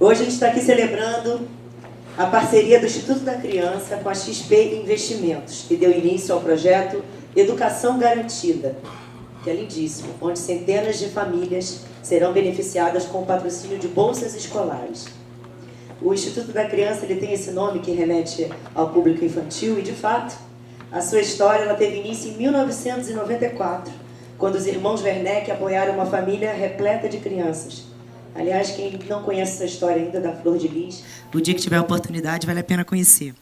Hoje a gente está aqui celebrando a parceria do Instituto da Criança com a XP Investimentos, que deu início ao projeto Educação Garantida, que é lindíssimo, onde centenas de famílias serão beneficiadas com o patrocínio de bolsas escolares. O Instituto da Criança ele tem esse nome que remete ao público infantil e, de fato, a sua história ela teve início em 1994, quando os irmãos Werneck apoiaram uma família repleta de crianças. Aliás, quem não conhece essa história ainda da Flor de Lis, o dia que tiver a oportunidade, vale a pena conhecer.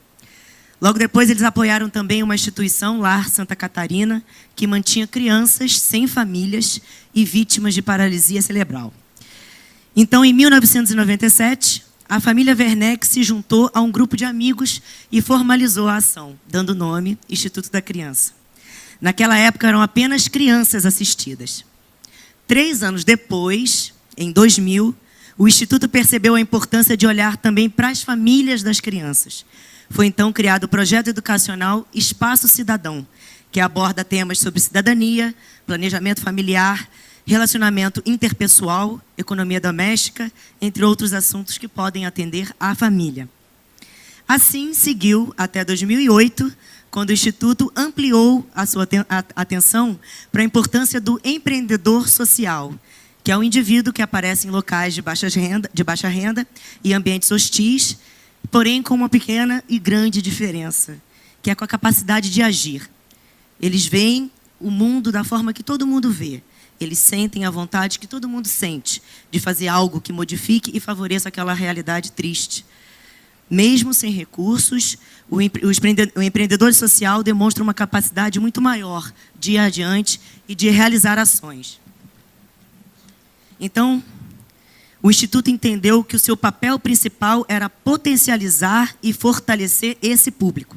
Logo depois, eles apoiaram também uma instituição, Lar Santa Catarina, que mantinha crianças sem famílias e vítimas de paralisia cerebral. Então, em 1997, a família Werneck se juntou a um grupo de amigos e formalizou a ação, dando nome Instituto da Criança. Naquela época, eram apenas crianças assistidas. 3 anos depois, em 2000, o Instituto percebeu a importância de olhar também para as famílias das crianças. Foi então criado o projeto educacional Espaço Cidadão, que aborda temas sobre cidadania, planejamento familiar, relacionamento interpessoal, economia doméstica, entre outros assuntos que podem atender à família. Assim, seguiu até 2008, quando o Instituto ampliou a sua atenção para a importância do empreendedor social, que é um indivíduo que aparece em locais de baixa renda e ambientes hostis, porém com uma pequena e grande diferença, que é com a capacidade de agir. Eles veem o mundo da forma que todo mundo vê. Eles sentem a vontade que todo mundo sente de fazer algo que modifique e favoreça aquela realidade triste. Mesmo sem recursos, o empreendedor social demonstra uma capacidade muito maior de ir adiante e de realizar ações. Então, o Instituto entendeu que o seu papel principal era potencializar e fortalecer esse público.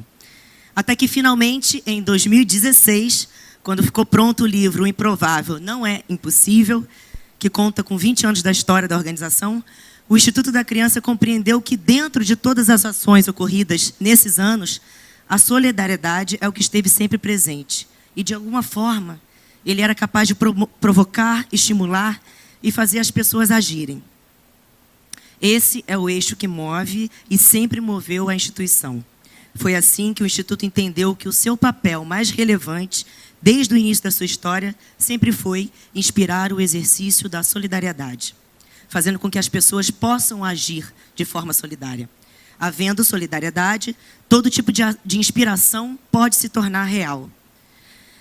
Até que, finalmente, em 2016, quando ficou pronto o livro O Improvável Não é Impossível, que conta com 20 anos da história da organização, o Instituto da Criança compreendeu que, dentro de todas as ações ocorridas nesses anos, a solidariedade é o que esteve sempre presente. E, de alguma forma, ele era capaz de provocar, estimular e fazer as pessoas agirem. Esse é o eixo que move e sempre moveu a instituição. Foi assim que o Instituto entendeu que o seu papel mais relevante, desde o início da sua história, sempre foi inspirar o exercício da solidariedade, fazendo com que as pessoas possam agir de forma solidária. Havendo solidariedade, todo tipo de inspiração pode se tornar real.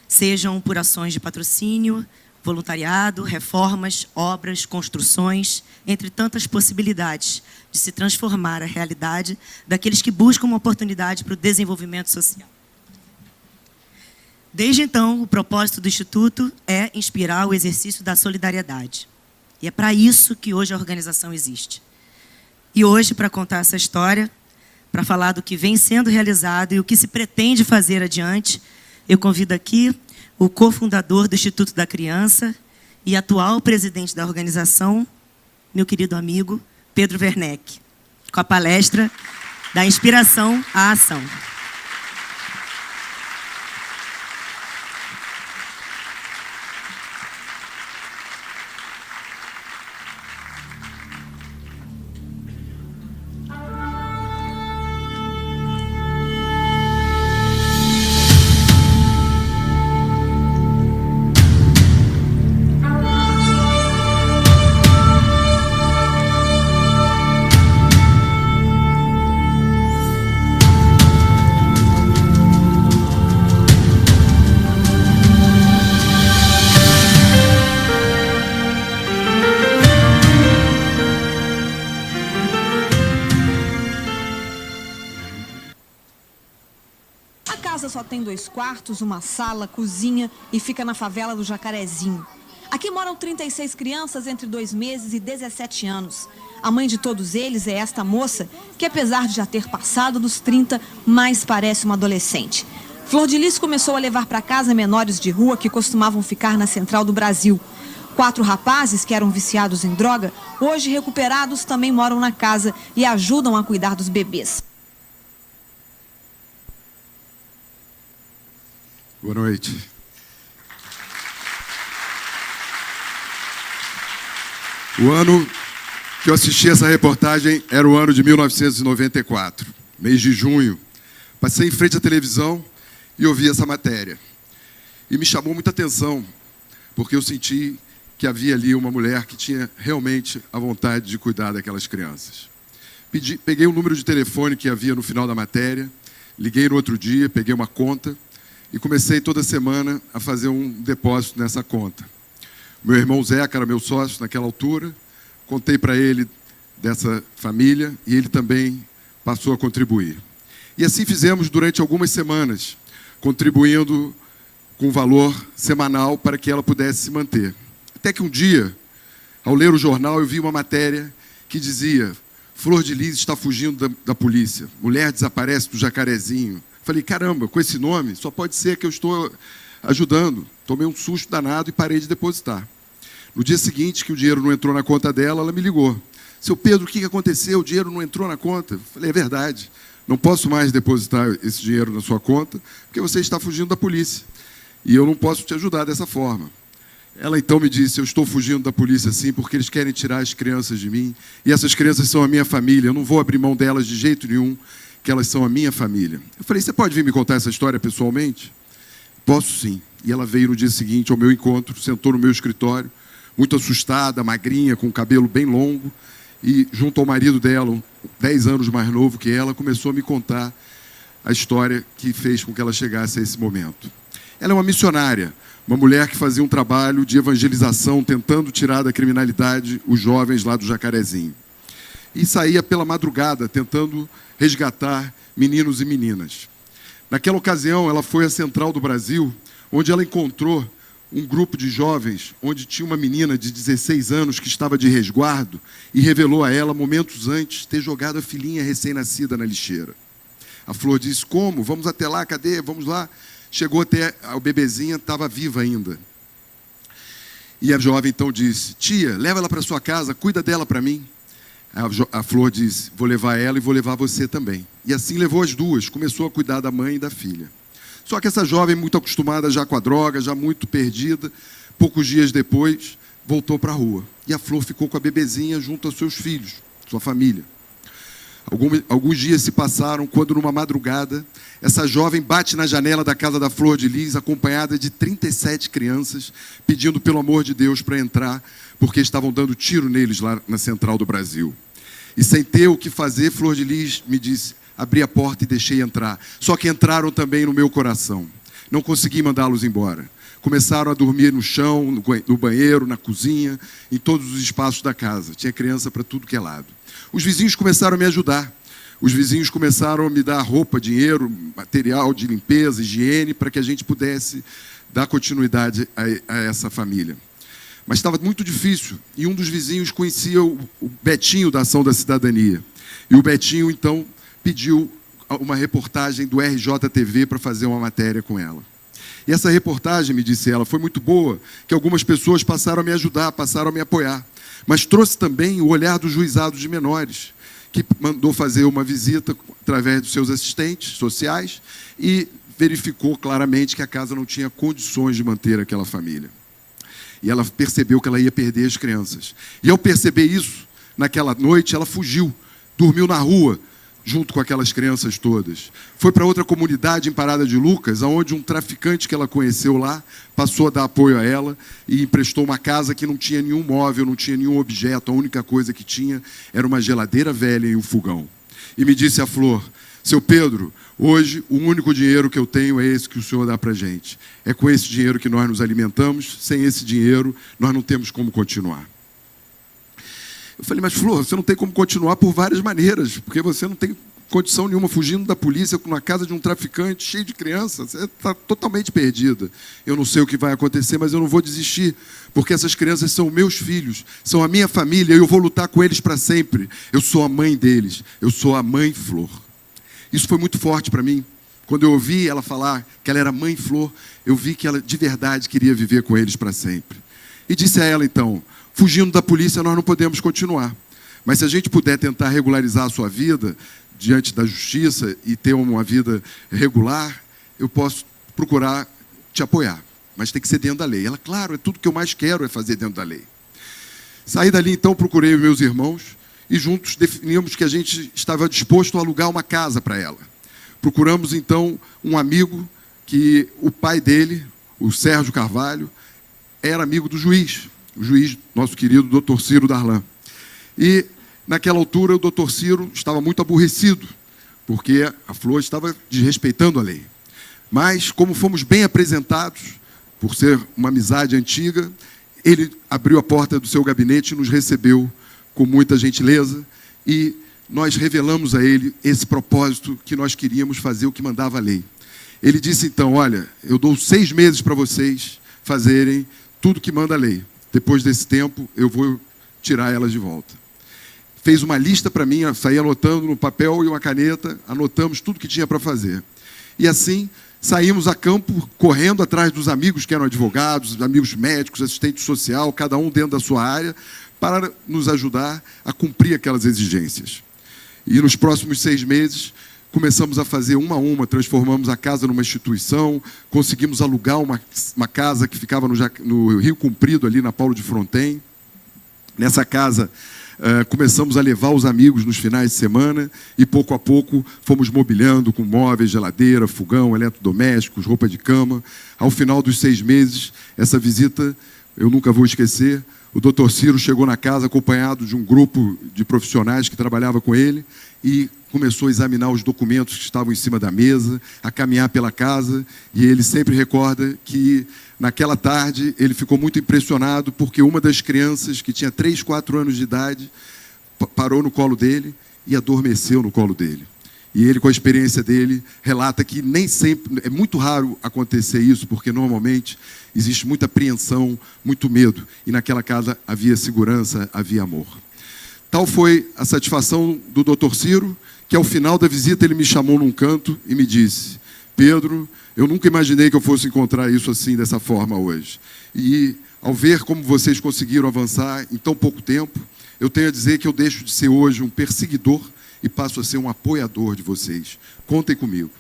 Sejam por ações de patrocínio, voluntariado, reformas, obras, construções, entre tantas possibilidades de se transformar a realidade daqueles que buscam uma oportunidade para o desenvolvimento social. Desde então, o propósito do Instituto é inspirar o exercício da solidariedade. E é para isso que hoje a organização existe. E hoje, para contar essa história, para falar do que vem sendo realizado e o que se pretende fazer adiante, eu convido aqui o cofundador do Instituto da Criança e atual presidente da organização, meu querido amigo Pedro Werneck, com a palestra da Inspiração à Ação. Só tem 2 quartos, uma sala, cozinha e fica na favela do Jacarezinho. Aqui moram 36 crianças entre 2 meses e 17 anos. A mãe de todos eles é esta moça, que apesar de já ter passado dos 30, mais parece uma adolescente. Flor de Lis começou a levar para casa menores de rua que costumavam ficar na Central do Brasil. 4 rapazes que eram viciados em droga, hoje recuperados, também moram na casa e ajudam a cuidar dos bebês. Boa noite. O ano que eu assisti essa reportagem era o ano de 1994, mês de junho. Passei em frente à televisão e ouvi essa matéria. E me chamou muita atenção, porque eu senti que havia ali uma mulher que tinha realmente a vontade de cuidar daquelas crianças. Peguei o número de telefone que havia no final da matéria, liguei no outro dia, peguei uma conta e comecei toda semana a fazer um depósito nessa conta. Meu irmão Zé, que era meu sócio naquela altura, contei para ele dessa família e ele também passou a contribuir. E assim fizemos durante algumas semanas, contribuindo com valor semanal para que ela pudesse se manter. Até que um dia, ao ler o jornal, eu vi uma matéria que dizia: Flor de Lis está fugindo da polícia, mulher desaparece do Jacarezinho. Falei, caramba, com esse nome, só pode ser que eu estou ajudando. Tomei um susto danado e parei de depositar. No dia seguinte, que o dinheiro não entrou na conta dela, ela me ligou. Seu Pedro, o que aconteceu? O dinheiro não entrou na conta. Falei, é verdade, não posso mais depositar esse dinheiro na sua conta, porque você está fugindo da polícia. E eu não posso te ajudar dessa forma. Ela então me disse, eu estou fugindo da polícia sim, porque eles querem tirar as crianças de mim, e essas crianças são a minha família, eu não vou abrir mão delas de jeito nenhum, que elas são a minha família. Eu falei, você pode vir me contar essa história pessoalmente? Posso sim. E ela veio no dia seguinte ao meu encontro, sentou no meu escritório, muito assustada, magrinha, com o cabelo bem longo, e junto ao marido dela, 10 anos mais novo que ela, começou a me contar a história que fez com que ela chegasse a esse momento. Ela é uma missionária, uma mulher que fazia um trabalho de evangelização, tentando tirar da criminalidade os jovens lá do Jacarezinho. E saía pela madrugada, tentando resgatar meninos e meninas. Naquela ocasião, ela foi à Central do Brasil, onde ela encontrou um grupo de jovens, onde tinha uma menina de 16 anos que estava de resguardo e revelou a ela, momentos antes, ter jogado a filhinha recém-nascida na lixeira. A Flor disse, como? Vamos até lá, cadê? Vamos lá. Chegou até a bebezinha, estava viva ainda. E a jovem então disse, tia, leva ela para sua casa, cuida dela para mim. A Flor disse, vou levar ela e vou levar você também. E assim levou as duas, começou a cuidar da mãe e da filha. Só que essa jovem, muito acostumada já com a droga, já muito perdida, poucos dias depois, voltou para a rua. E a Flor ficou com a bebezinha junto aos seus filhos, sua família. Alguns dias se passaram quando, numa madrugada, essa jovem bate na janela da casa da Flor de Lis, acompanhada de 37 crianças, pedindo pelo amor de Deus para entrar, porque estavam dando tiro neles lá na Central do Brasil. E sem ter o que fazer, Flor de Lis me disse, abri a porta e deixei entrar. Só que entraram também no meu coração. Não consegui mandá-los embora. Começaram a dormir no chão, no banheiro, na cozinha, em todos os espaços da casa. Tinha criança para tudo que é lado. Os vizinhos começaram a me ajudar. Os vizinhos começaram a me dar roupa, dinheiro, material de limpeza, higiene, para que a gente pudesse dar continuidade a essa família. Mas estava muito difícil. E um dos vizinhos conhecia o Betinho da Ação da Cidadania. E o Betinho, então, pediu uma reportagem do RJTV para fazer uma matéria com ela. E essa reportagem, me disse ela, foi muito boa, que algumas pessoas passaram a me ajudar, passaram a me apoiar. Mas trouxe também o olhar do juizado de menores, que mandou fazer uma visita através dos seus assistentes sociais e verificou claramente que a casa não tinha condições de manter aquela família. E ela percebeu que ela ia perder as crianças. E ao perceber isso, naquela noite, ela fugiu, dormiu na rua, junto com aquelas crianças todas. Foi para outra comunidade em Parada de Lucas, onde um traficante que ela conheceu lá passou a dar apoio a ela e emprestou uma casa que não tinha nenhum móvel, não tinha nenhum objeto, a única coisa que tinha era uma geladeira velha e um fogão. E me disse a Flor, seu Pedro, hoje o único dinheiro que eu tenho é esse que o senhor dá para a gente. É com esse dinheiro que nós nos alimentamos, sem esse dinheiro nós não temos como continuar. Eu falei, mas Flor, você não tem como continuar por várias maneiras, porque você não tem condição nenhuma, fugindo da polícia, na casa de um traficante, cheio de crianças, você está totalmente perdida. Eu não sei o que vai acontecer, mas eu não vou desistir, porque essas crianças são meus filhos, são a minha família, e eu vou lutar com eles para sempre. Eu sou a mãe deles, eu sou a mãe Flor. Isso foi muito forte para mim. Quando eu ouvi ela falar que ela era mãe Flor, eu vi que ela de verdade queria viver com eles para sempre. E disse a ela então, fugindo da polícia nós não podemos continuar. Mas se a gente puder tentar regularizar a sua vida diante da justiça e ter uma vida regular, eu posso procurar te apoiar. Mas tem que ser dentro da lei. Ela, claro, é tudo que eu mais quero é fazer dentro da lei. Saí dali, então, procurei os meus irmãos e juntos definimos que a gente estava disposto a alugar uma casa para ela. Procuramos, então, um amigo que o pai dele, o Sérgio Carvalho, era amigo do juiz, o juiz, nosso querido Dr. Ciro Darlan. E, naquela altura, o Dr. Ciro estava muito aborrecido, porque a Flor estava desrespeitando a lei. Mas, como fomos bem apresentados, por ser uma amizade antiga, ele abriu a porta do seu gabinete e nos recebeu com muita gentileza e nós revelamos a ele esse propósito que nós queríamos fazer, o que mandava a lei. Ele disse, então, olha, eu dou 6 meses para vocês fazerem tudo que manda a lei. Depois desse tempo, eu vou tirar elas de volta. Fez uma lista para mim, saí anotando no papel e uma caneta, anotamos tudo que tinha para fazer. E assim, saímos a campo, correndo atrás dos amigos que eram advogados, amigos médicos, assistente social, cada um dentro da sua área, para nos ajudar a cumprir aquelas exigências. E nos próximos 6 meses, começamos a fazer uma a uma, transformamos a casa numa instituição, conseguimos alugar uma casa que ficava no Rio Comprido, ali na Paulo de Fronten. Nessa casa, começamos a levar os amigos nos finais de semana e, pouco a pouco, fomos mobiliando com móveis, geladeira, fogão, eletrodomésticos, roupa de cama. Ao final dos 6 meses, essa visita, eu nunca vou esquecer, o Dr. Ciro chegou na casa acompanhado de um grupo de profissionais que trabalhava com ele e começou a examinar os documentos que estavam em cima da mesa, a caminhar pela casa, e ele sempre recorda que, naquela tarde, ele ficou muito impressionado porque uma das crianças, que tinha 3, 4 anos de idade, parou no colo dele e adormeceu no colo dele. E ele, com a experiência dele, relata que nem sempre, é muito raro acontecer isso, porque normalmente existe muita apreensão, muito medo, e naquela casa havia segurança, havia amor. Tal foi a satisfação do Dr. Ciro, que ao final da visita ele me chamou num canto e me disse, Pedro, eu nunca imaginei que eu fosse encontrar isso assim, dessa forma hoje. E ao ver como vocês conseguiram avançar em tão pouco tempo, eu tenho a dizer que eu deixo de ser hoje um perseguidor e passo a ser um apoiador de vocês. Contem comigo.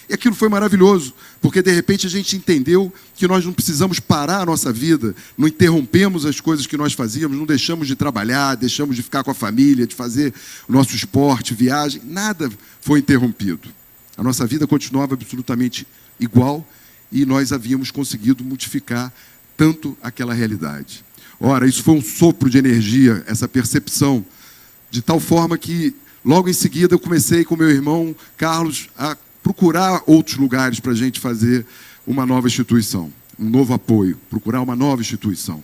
E aquilo foi maravilhoso, porque de repente a gente entendeu que nós não precisamos parar a nossa vida, não interrompemos as coisas que nós fazíamos, não deixamos de trabalhar, deixamos de ficar com a família, de fazer o nosso esporte, viagem, nada foi interrompido. A nossa vida continuava absolutamente igual e nós havíamos conseguido modificar tanto aquela realidade. Ora, isso foi um sopro de energia, essa percepção, de tal forma que logo em seguida eu comecei com meu irmão Carlos a procurar outros lugares para a gente fazer uma nova instituição, um novo apoio, procurar uma nova instituição.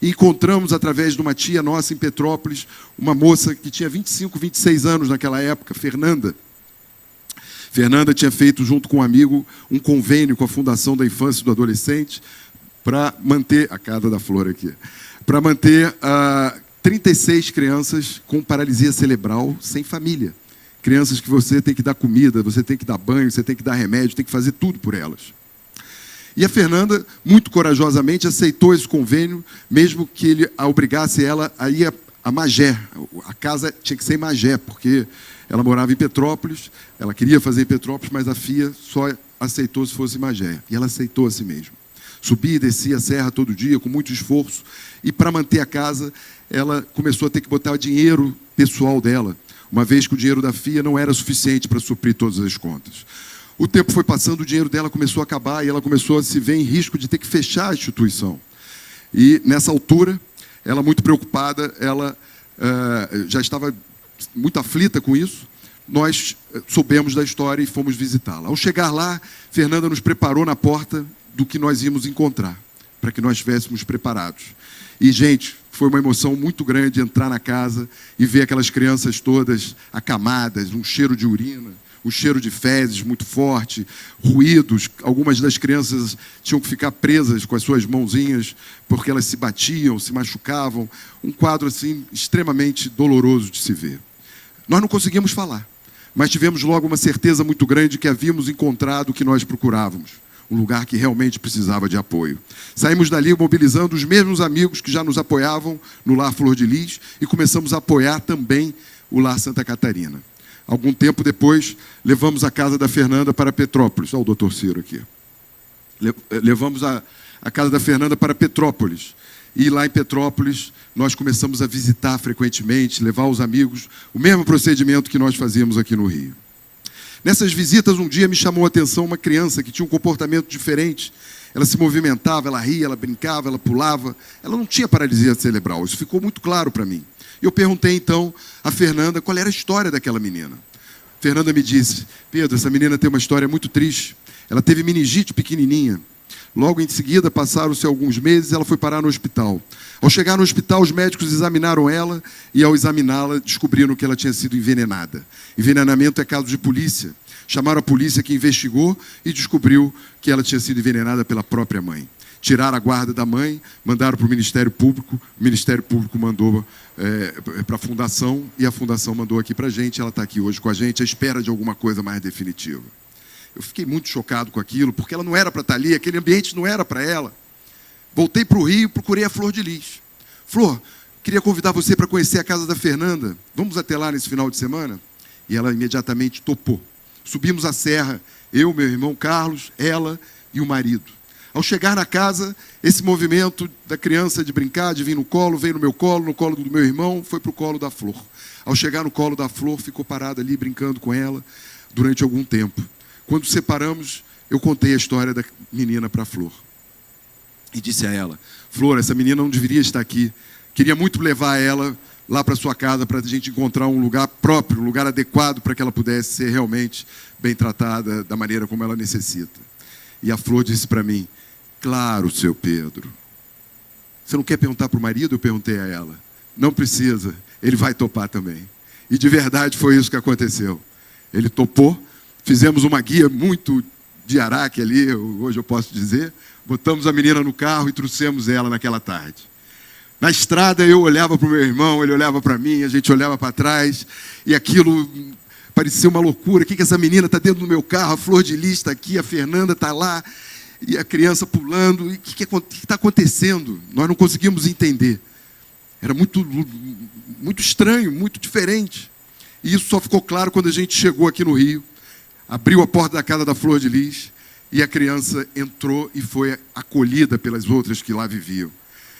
E encontramos, através de uma tia nossa em Petrópolis, uma moça que tinha 25, 26 anos naquela época, Fernanda. Fernanda tinha feito, junto com um amigo, um convênio com a Fundação da Infância e do Adolescente para manter, a Casa da Flor aqui, para manter 36 crianças com paralisia cerebral sem família. Crianças que você tem que dar comida, você tem que dar banho, você tem que dar remédio, tem que fazer tudo por elas. E a Fernanda, muito corajosamente, aceitou esse convênio, mesmo que ele a obrigasse ela a ir a Magé. A casa tinha que ser em Magé, porque ela morava em Petrópolis, ela queria fazer em Petrópolis, mas a FIA só aceitou se fosse em Magé. E ela aceitou a si mesma. Subia e descia a serra todo dia, com muito esforço, e para manter a casa, ela começou a ter que botar o dinheiro pessoal dela, uma vez que o dinheiro da FIA não era suficiente para suprir todas as contas. O tempo foi passando, o dinheiro dela começou a acabar e ela começou a se ver em risco de ter que fechar a instituição. E, nessa altura, ela muito preocupada, ela já estava muito aflita com isso, nós soubemos da história e fomos visitá-la. Ao chegar lá, Fernanda nos preparou na porta do que nós íamos encontrar, para que nós estivéssemos preparados. E, gente, foi uma emoção muito grande entrar na casa e ver aquelas crianças todas acamadas, um cheiro de urina, um cheiro de fezes muito forte, ruídos. Algumas das crianças tinham que ficar presas com as suas mãozinhas porque elas se batiam, se machucavam. Um quadro assim extremamente doloroso de se ver. Nós não conseguimos falar, mas tivemos logo uma certeza muito grande que havíamos encontrado o que nós procurávamos. Um lugar que realmente precisava de apoio. Saímos dali mobilizando os mesmos amigos que já nos apoiavam no Lar Flor de Lis e começamos a apoiar também o Lar Santa Catarina. Algum tempo depois, levamos a casa da Fernanda para Petrópolis. Olha o doutor Ciro aqui. Levamos a casa da Fernanda para Petrópolis. E lá em Petrópolis, nós começamos a visitar frequentemente, levar os amigos, o mesmo procedimento que nós fazíamos aqui no Rio. Nessas visitas, um dia me chamou a atenção uma criança que tinha um comportamento diferente. Ela se movimentava, ela ria, ela brincava, ela pulava. Ela não tinha paralisia cerebral, isso ficou muito claro para mim. Eu perguntei, então, a Fernanda qual era a história daquela menina. Fernanda me disse: Pedro, essa menina tem uma história muito triste. Ela teve meningite pequenininha. Logo em seguida, passaram-se alguns meses, ela foi parar no hospital. Ao chegar no hospital, os médicos examinaram ela e, ao examiná-la, descobriram que ela tinha sido envenenada. Envenenamento é caso de polícia. Chamaram a polícia, que investigou e descobriu que ela tinha sido envenenada pela própria mãe. Tiraram a guarda da mãe, mandaram para o Ministério Público. O Ministério Público mandou para a Fundação e a Fundação mandou aqui para a gente. Ela está aqui hoje com a gente, à espera de alguma coisa mais definitiva. Eu fiquei muito chocado com aquilo, porque ela não era para estar ali, aquele ambiente não era para ela. Voltei para o Rio e procurei a Flor de Lis. Flor, queria convidar você para conhecer a casa da Fernanda. Vamos até lá nesse final de semana? E ela imediatamente topou. Subimos a serra, eu, meu irmão Carlos, ela e o marido. Ao chegar na casa, esse movimento da criança de brincar, de vir no colo, veio no colo do meu irmão, foi para o colo da Flor. Ao chegar no colo da Flor, ficou parado ali brincando com ela durante algum tempo. Quando separamos, eu contei a história da menina para a Flor. E disse a ela: Flor, essa menina não deveria estar aqui. Queria muito levar ela lá para sua casa para a gente encontrar um lugar próprio, um lugar adequado para que ela pudesse ser realmente bem tratada da maneira como ela necessita. E a Flor disse para mim: claro, seu Pedro. Você não quer perguntar para o marido? Eu perguntei a ela. Não precisa, ele vai topar também. E de verdade foi isso que aconteceu. Ele topou. Fizemos uma guia muito de Araque ali, hoje eu posso dizer. Botamos a menina no carro e trouxemos ela naquela tarde. Na estrada eu olhava para o meu irmão, ele olhava para mim, a gente olhava para trás. E aquilo parecia uma loucura. O que essa menina está dentro do meu carro? A Flor de Lis está aqui, a Fernanda está lá. E a criança pulando. E o que está acontecendo? Nós não conseguimos entender. Era muito estranho, muito diferente. E isso só ficou claro quando a gente chegou aqui no Rio. Abriu a porta da casa da Flor de Lis e a criança entrou e foi acolhida pelas outras que lá viviam.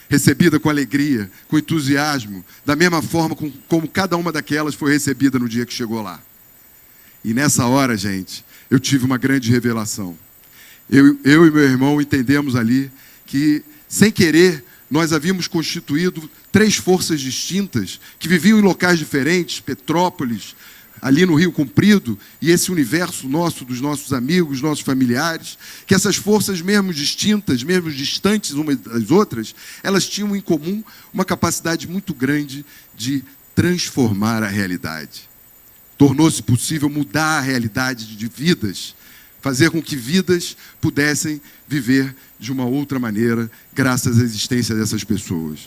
Recebida com alegria, com entusiasmo, da mesma forma como cada uma daquelas foi recebida no dia que chegou lá. E nessa hora, gente, eu tive uma grande revelação. Eu e meu irmão entendemos ali que, sem querer, nós havíamos constituído 3 forças distintas que viviam em locais diferentes, Petrópolis, ali no Rio Comprido, e esse universo nosso, dos nossos amigos, nossos familiares, que essas forças mesmo distintas, mesmo distantes umas das outras, elas tinham em comum uma capacidade muito grande de transformar a realidade. Tornou-se possível mudar a realidade de vidas, fazer com que vidas pudessem viver de uma outra maneira, graças à existência dessas pessoas.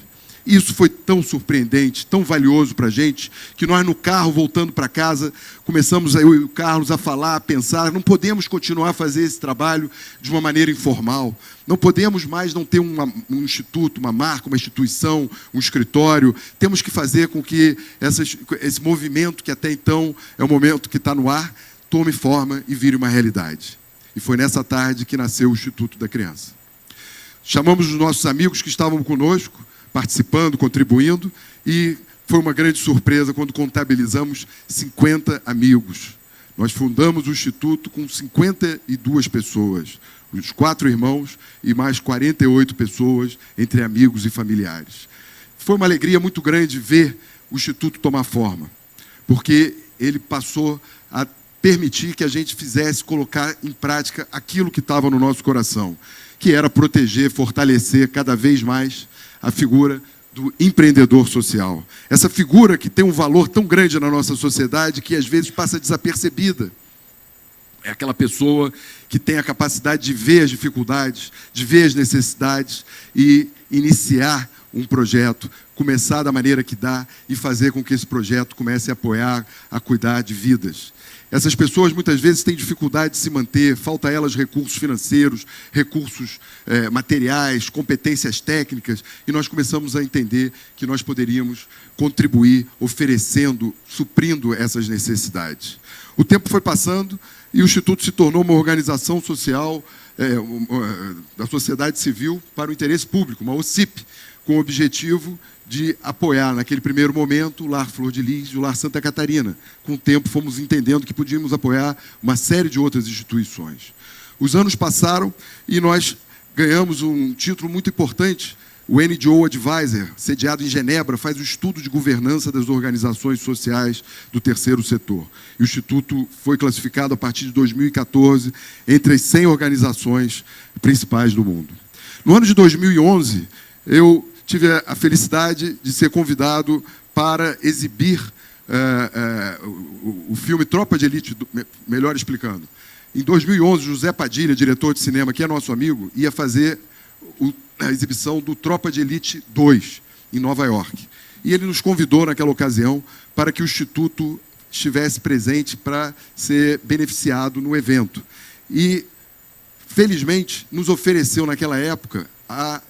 Isso foi tão surpreendente, tão valioso para a gente, que nós no carro, voltando para casa, começamos, eu e o Carlos, a falar, a pensar, não podemos continuar a fazer esse trabalho de uma maneira informal. Não podemos mais não ter um instituto, uma marca, uma instituição, um escritório. Temos que fazer com que esse movimento, que até então é um momento que está no ar, tome forma e vire uma realidade. E foi nessa tarde que nasceu o Instituto da Criança. Chamamos os nossos amigos que estavam conosco, participando, contribuindo, e foi uma grande surpresa quando contabilizamos 50 amigos. Nós fundamos o Instituto com 52 pessoas, os 4 irmãos e mais 48 pessoas entre amigos e familiares. Foi uma alegria muito grande ver o Instituto tomar forma, porque ele passou a permitir que a gente fizesse, colocar em prática aquilo que estava no nosso coração, que era proteger, fortalecer cada vez mais a figura do empreendedor social. Essa figura que tem um valor tão grande na nossa sociedade que às vezes passa desapercebida. É aquela pessoa que tem a capacidade de ver as dificuldades, de ver as necessidades e iniciar um projeto, começar da maneira que dá e fazer com que esse projeto comece a apoiar, a cuidar de vidas. Essas pessoas muitas vezes têm dificuldade de se manter, falta a elas recursos financeiros, recursos materiais, competências técnicas, e nós começamos a entender que nós poderíamos contribuir, oferecendo, suprindo essas necessidades. O tempo foi passando e o Instituto se tornou uma organização social da sociedade civil para o interesse público, uma OCIP, com o objetivo de apoiar, naquele primeiro momento, o Lar Flor de Lis e o Lar Santa Catarina. Com o tempo, fomos entendendo que podíamos apoiar uma série de outras instituições. Os anos passaram e nós ganhamos um título muito importante. O NGO Advisor, sediado em Genebra, faz o estudo de governança das organizações sociais do terceiro setor. E o Instituto foi classificado, a partir de 2014, entre as 100 organizações principais do mundo. No ano de 2011, eu tive a felicidade de ser convidado para exibir o filme Tropa de Elite, melhor explicando. Em 2011, José Padilha, diretor de cinema, que é nosso amigo, ia fazer a exibição do Tropa de Elite 2, em Nova York. E ele nos convidou, naquela ocasião, para que o Instituto estivesse presente para ser beneficiado no evento. E, felizmente, nos ofereceu, naquela época, a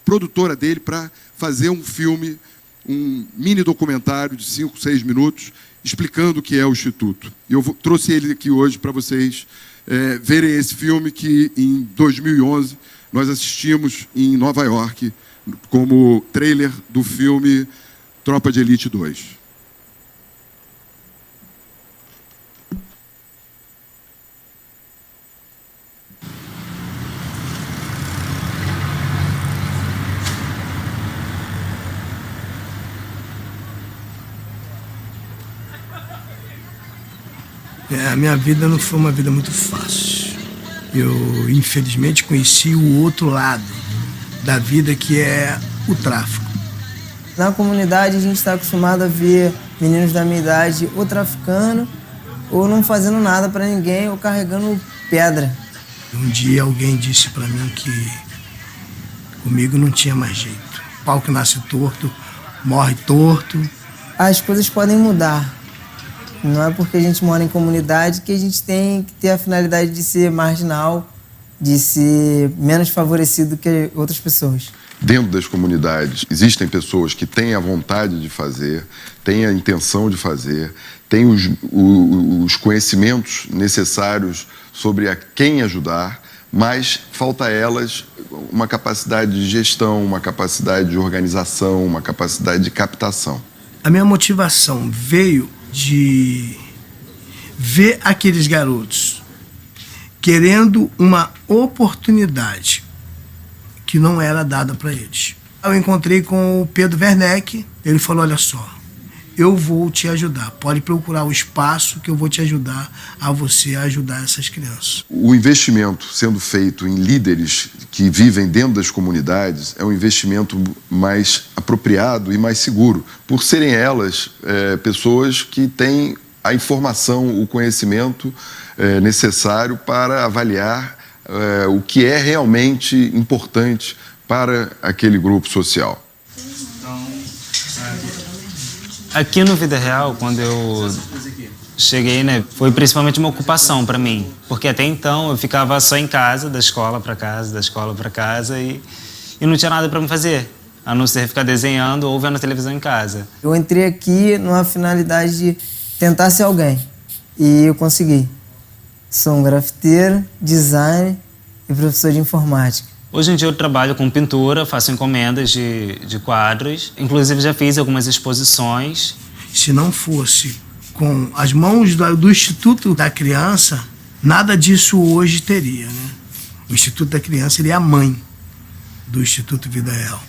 produtora dele para fazer um filme, um mini documentário de 5, 6 minutos, explicando o que é o Instituto. E eu trouxe ele aqui hoje para vocês verem esse filme que, em 2011, nós assistimos em Nova York como trailer do filme Tropa de Elite 2. A minha vida não foi uma vida muito fácil. Eu, infelizmente, conheci o outro lado da vida, que é o tráfico. Na comunidade, a gente está acostumado a ver meninos da minha idade ou traficando, ou não fazendo nada para ninguém, ou carregando pedra. Um dia alguém disse para mim que comigo não tinha mais jeito. O pau que nasce torto, morre torto. As coisas podem mudar. Não é porque a gente mora em comunidade que a gente tem que ter a finalidade de ser marginal, de ser menos favorecido que outras pessoas. Dentro das comunidades, existem pessoas que têm a vontade de fazer, têm a intenção de fazer, têm os conhecimentos necessários sobre a quem ajudar, mas falta a elas uma capacidade de gestão, uma capacidade de organização, uma capacidade de captação. A minha motivação veio de ver aqueles garotos querendo uma oportunidade que não era dada para eles. Eu encontrei com o Pedro Werneck, ele falou, olha só, eu vou te ajudar, pode procurar o espaço que eu vou te ajudar a você ajudar essas crianças. O investimento sendo feito em líderes que vivem dentro das comunidades é um investimento mais apropriado e mais seguro, por serem elas pessoas que têm a informação, o conhecimento necessário para avaliar o que é realmente importante para aquele grupo social. Aqui no Vida Real, quando eu cheguei, foi principalmente uma ocupação para mim. Porque até então eu ficava só em casa, da escola para casa, da escola para casa, e não tinha nada para me fazer, a não ser ficar desenhando ou vendo televisão em casa. Eu entrei aqui numa finalidade de tentar ser alguém, e eu consegui. Sou um grafiteiro, designer e professor de informática. Hoje em dia eu trabalho com pintura, faço encomendas de quadros, inclusive já fiz algumas exposições. Se não fosse com as mãos do Instituto da Criança, nada disso hoje teria, né? O Instituto da Criança, ele é a mãe do Instituto Vida Real.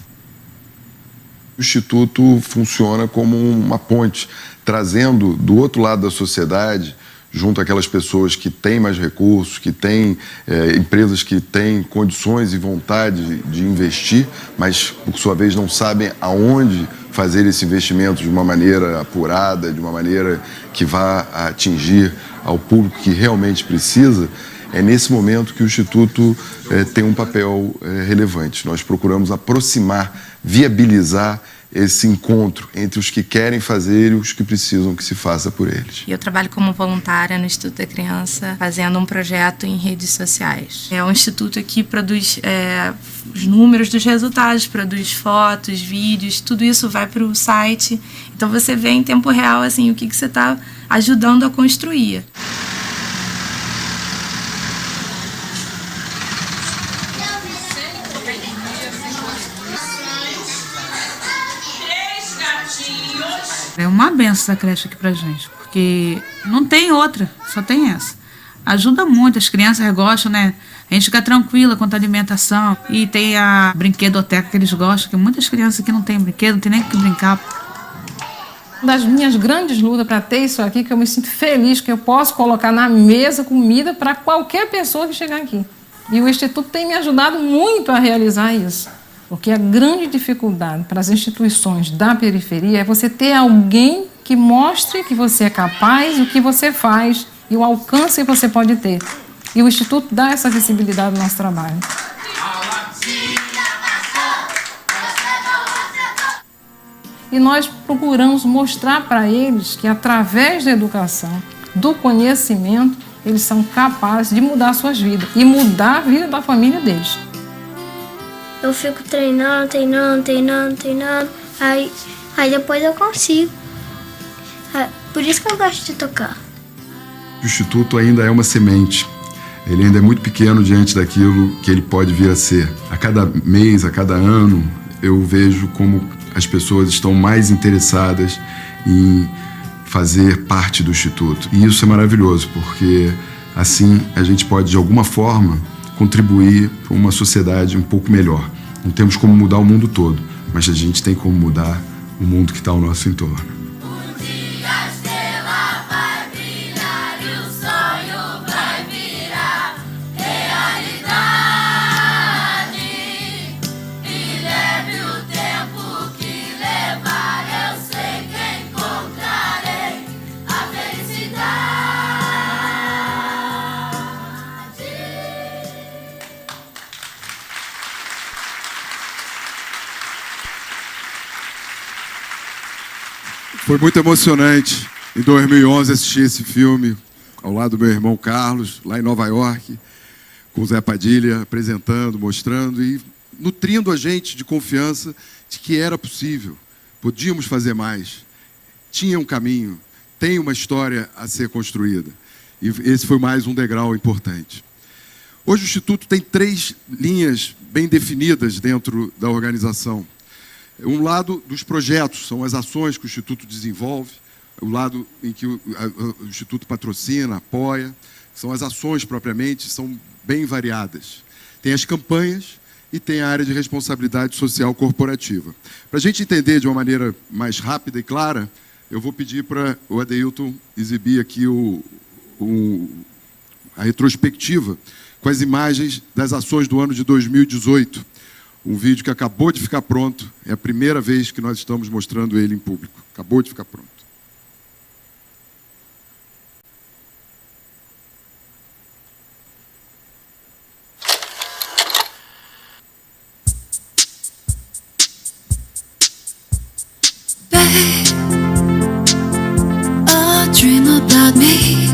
O Instituto funciona como uma ponte, trazendo do outro lado da sociedade, junto àquelas pessoas que têm mais recursos, que têm empresas que têm condições e vontade de investir, mas, por sua vez, não sabem aonde fazer esse investimento de uma maneira apurada, de uma maneira que vá atingir ao público que realmente precisa. É nesse momento que o Instituto tem um papel relevante. Nós procuramos aproximar, viabilizar esse encontro entre os que querem fazer e os que precisam que se faça por eles. Eu trabalho como voluntária no Instituto da Criança, fazendo um projeto em redes sociais. É um instituto que produz os números dos resultados, produz fotos, vídeos, tudo isso vai para o site. Então você vê em tempo real assim, o que você está ajudando a construir. É uma benção essa creche aqui pra gente, porque não tem outra, só tem essa. Ajuda muito, as crianças gostam, né? A gente fica tranquila quanto à alimentação. E tem a brinquedoteca que eles gostam, que muitas crianças aqui não tem brinquedo, não tem nem o que brincar. Uma das minhas grandes lutas para ter isso aqui, que eu me sinto feliz, que eu posso colocar na mesa comida para qualquer pessoa que chegar aqui. E o Instituto tem me ajudado muito a realizar isso. Porque a grande dificuldade para as instituições da periferia é você ter alguém que mostre que você é capaz, o que você faz e o alcance que você pode ter. E o Instituto dá essa visibilidade no nosso trabalho. E nós procuramos mostrar para eles que, através da educação, do conhecimento, eles são capazes de mudar suas vidas e mudar a vida da família deles. Eu fico treinando, aí depois eu consigo. Por isso que eu gosto de tocar. O Instituto ainda é uma semente. Ele ainda é muito pequeno diante daquilo que ele pode vir a ser. A cada mês, a cada ano, eu vejo como as pessoas estão mais interessadas em fazer parte do Instituto. E isso é maravilhoso, porque assim a gente pode, de alguma forma, contribuir para uma sociedade um pouco melhor. Não temos como mudar o mundo todo, mas a gente tem como mudar o mundo que está ao nosso entorno. Foi muito emocionante, em 2011, assistir esse filme ao lado do meu irmão Carlos, lá em Nova York, com o Zé Padilha, apresentando, mostrando e nutrindo a gente de confiança de que era possível, podíamos fazer mais, tinha um caminho, tem uma história a ser construída. E esse foi mais um degrau importante. Hoje o Instituto tem 3 linhas bem definidas dentro da organização. Um lado dos projetos, são as ações que o Instituto desenvolve, o lado em que o Instituto patrocina, apoia, são as ações propriamente, são bem variadas. Tem as campanhas e tem a área de responsabilidade social corporativa. Para a gente entender de uma maneira mais rápida e clara, eu vou pedir para o Adeilton exibir aqui a retrospectiva com as imagens das ações do ano de 2018. Um vídeo que acabou de ficar pronto. É a primeira vez que nós estamos mostrando ele em público. Acabou de ficar pronto. Babe, a dream about me.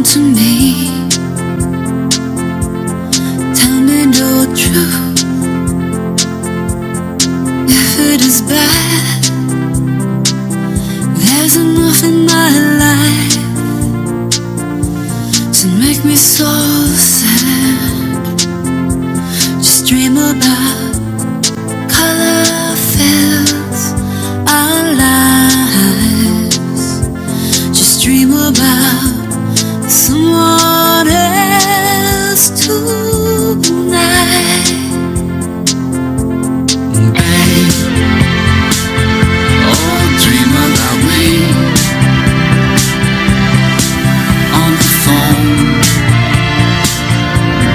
To me, tell me no truth. If it is bad, there's enough in my life to make me so sad. Just dream about color fills our lives. Just dream about someone else tonight. Babe, oh, dream about me on the phone,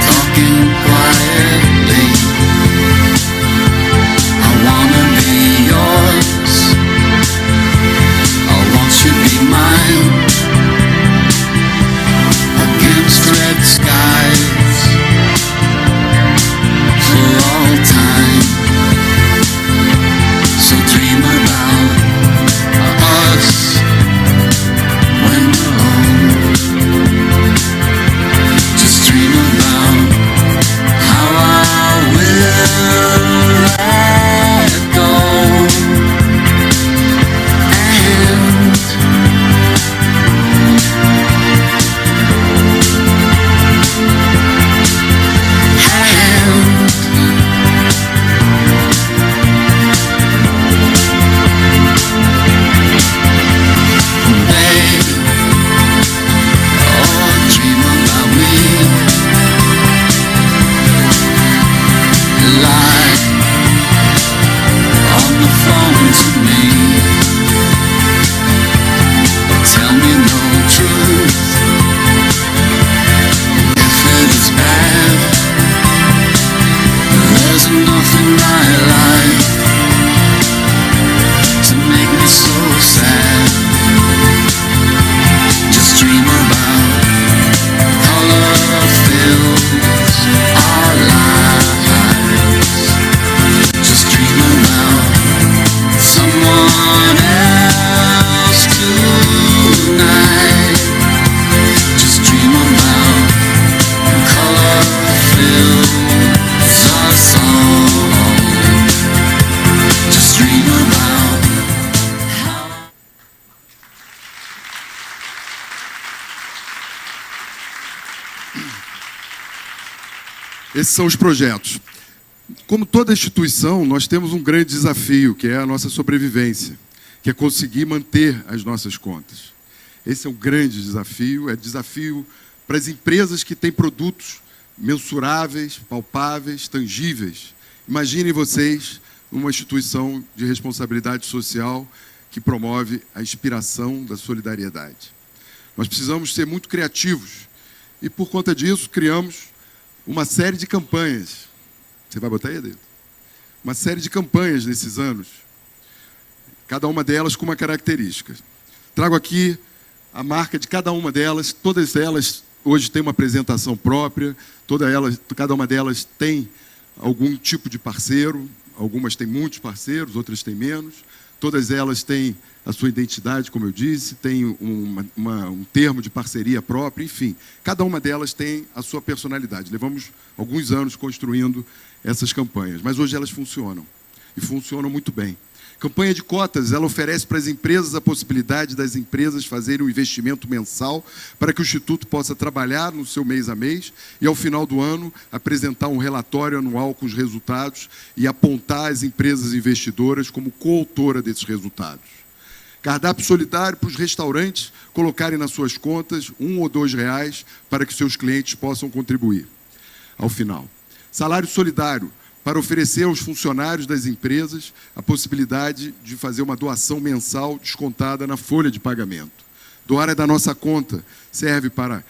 talking quietly. Esses são os projetos. Como toda instituição, nós temos um grande desafio, que é a nossa sobrevivência, que é conseguir manter as nossas contas. Esse é um grande desafio, é desafio para as empresas que têm produtos mensuráveis, palpáveis, tangíveis. Imaginem vocês uma instituição de responsabilidade social que promove a inspiração da solidariedade. Nós precisamos ser muito criativos e, por conta disso, criamos uma série de campanhas. Você vai botar aí, Adeildo? Uma série de campanhas nesses anos, cada uma delas com uma característica. Trago aqui a marca de cada uma delas, todas elas hoje têm uma apresentação própria, cada uma delas tem algum tipo de parceiro, algumas têm muitos parceiros, outras têm menos, todas elas têm a sua identidade, como eu disse, tem um termo de parceria próprio, enfim, cada uma delas tem a sua personalidade. Levamos alguns anos construindo essas campanhas, mas hoje elas funcionam, e funcionam muito bem. Campanha de cotas, ela oferece para as empresas a possibilidade das empresas fazerem um investimento mensal para que o Instituto possa trabalhar no seu mês a mês e, ao final do ano, apresentar um relatório anual com os resultados e apontar as empresas investidoras como coautora desses resultados. Cardápio solidário para os restaurantes colocarem nas suas contas R$1 ou R$2 para que seus clientes possam contribuir ao final. Salário solidário, para oferecer aos funcionários das empresas a possibilidade de fazer uma doação mensal descontada na folha de pagamento. Doar é da nossa conta, serve para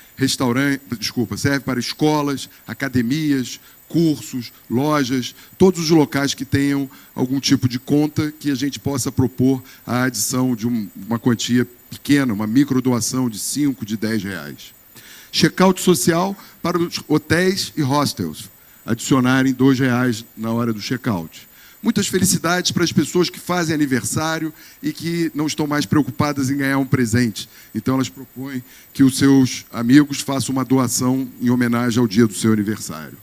serve para escolas, academias, cursos, lojas, todos os locais que tenham algum tipo de conta que a gente possa propor a adição de uma quantia pequena, uma microdoação de R$5, de R$10. Check-out social para os hotéis e hostels, adicionarem R$2 na hora do check-out. Muitas felicidades para as pessoas que fazem aniversário e que não estão mais preocupadas em ganhar um presente. Então, elas propõem que os seus amigos façam uma doação em homenagem ao dia do seu aniversário.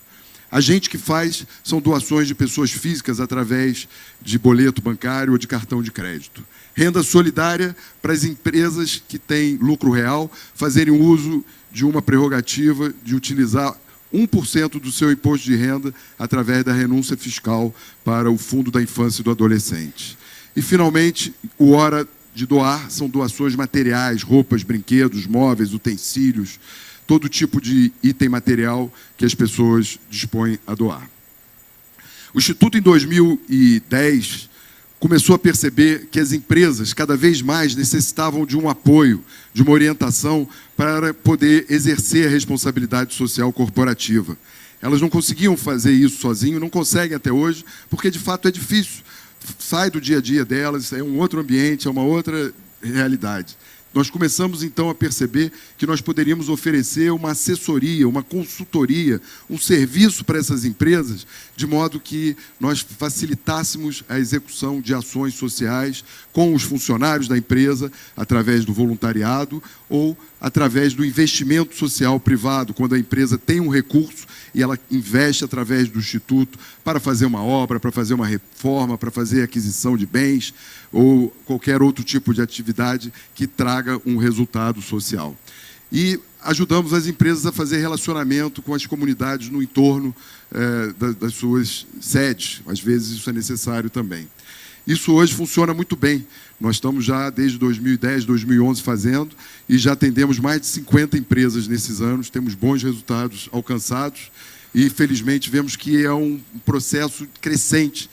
A gente que faz são doações de pessoas físicas através de boleto bancário ou de cartão de crédito. Renda solidária para as empresas que têm lucro real fazerem uso de uma prerrogativa de utilizar 1% do seu imposto de renda através da renúncia fiscal para o Fundo da Infância e do Adolescente. E, finalmente, o Hora de Doar são doações materiais, roupas, brinquedos, móveis, utensílios, todo tipo de item material que as pessoas dispõem a doar. O Instituto, em 2010, começou a perceber que as empresas cada vez mais necessitavam de um apoio, de uma orientação para poder exercer a responsabilidade social corporativa. Elas não conseguiam fazer isso sozinhas, não conseguem até hoje, porque de fato é difícil. Sai do dia a dia delas, é um outro ambiente, é uma outra realidade. Nós começamos, então, a perceber que nós poderíamos oferecer uma assessoria, uma consultoria, um serviço para essas empresas, de modo que nós facilitássemos a execução de ações sociais com os funcionários da empresa, através do voluntariado ou através do investimento social privado, quando a empresa tem um recurso e ela investe através do Instituto para fazer uma obra, para fazer uma reforma, para fazer aquisição de bens ou qualquer outro tipo de atividade que traga um resultado social. E ajudamos as empresas a fazer relacionamento com as comunidades no entorno das suas sedes. Às vezes isso é necessário também. Isso hoje funciona muito bem. Nós estamos já desde 2010, 2011 fazendo e já atendemos mais de 50 empresas nesses anos, temos bons resultados alcançados e, felizmente, vemos que é um processo crescente.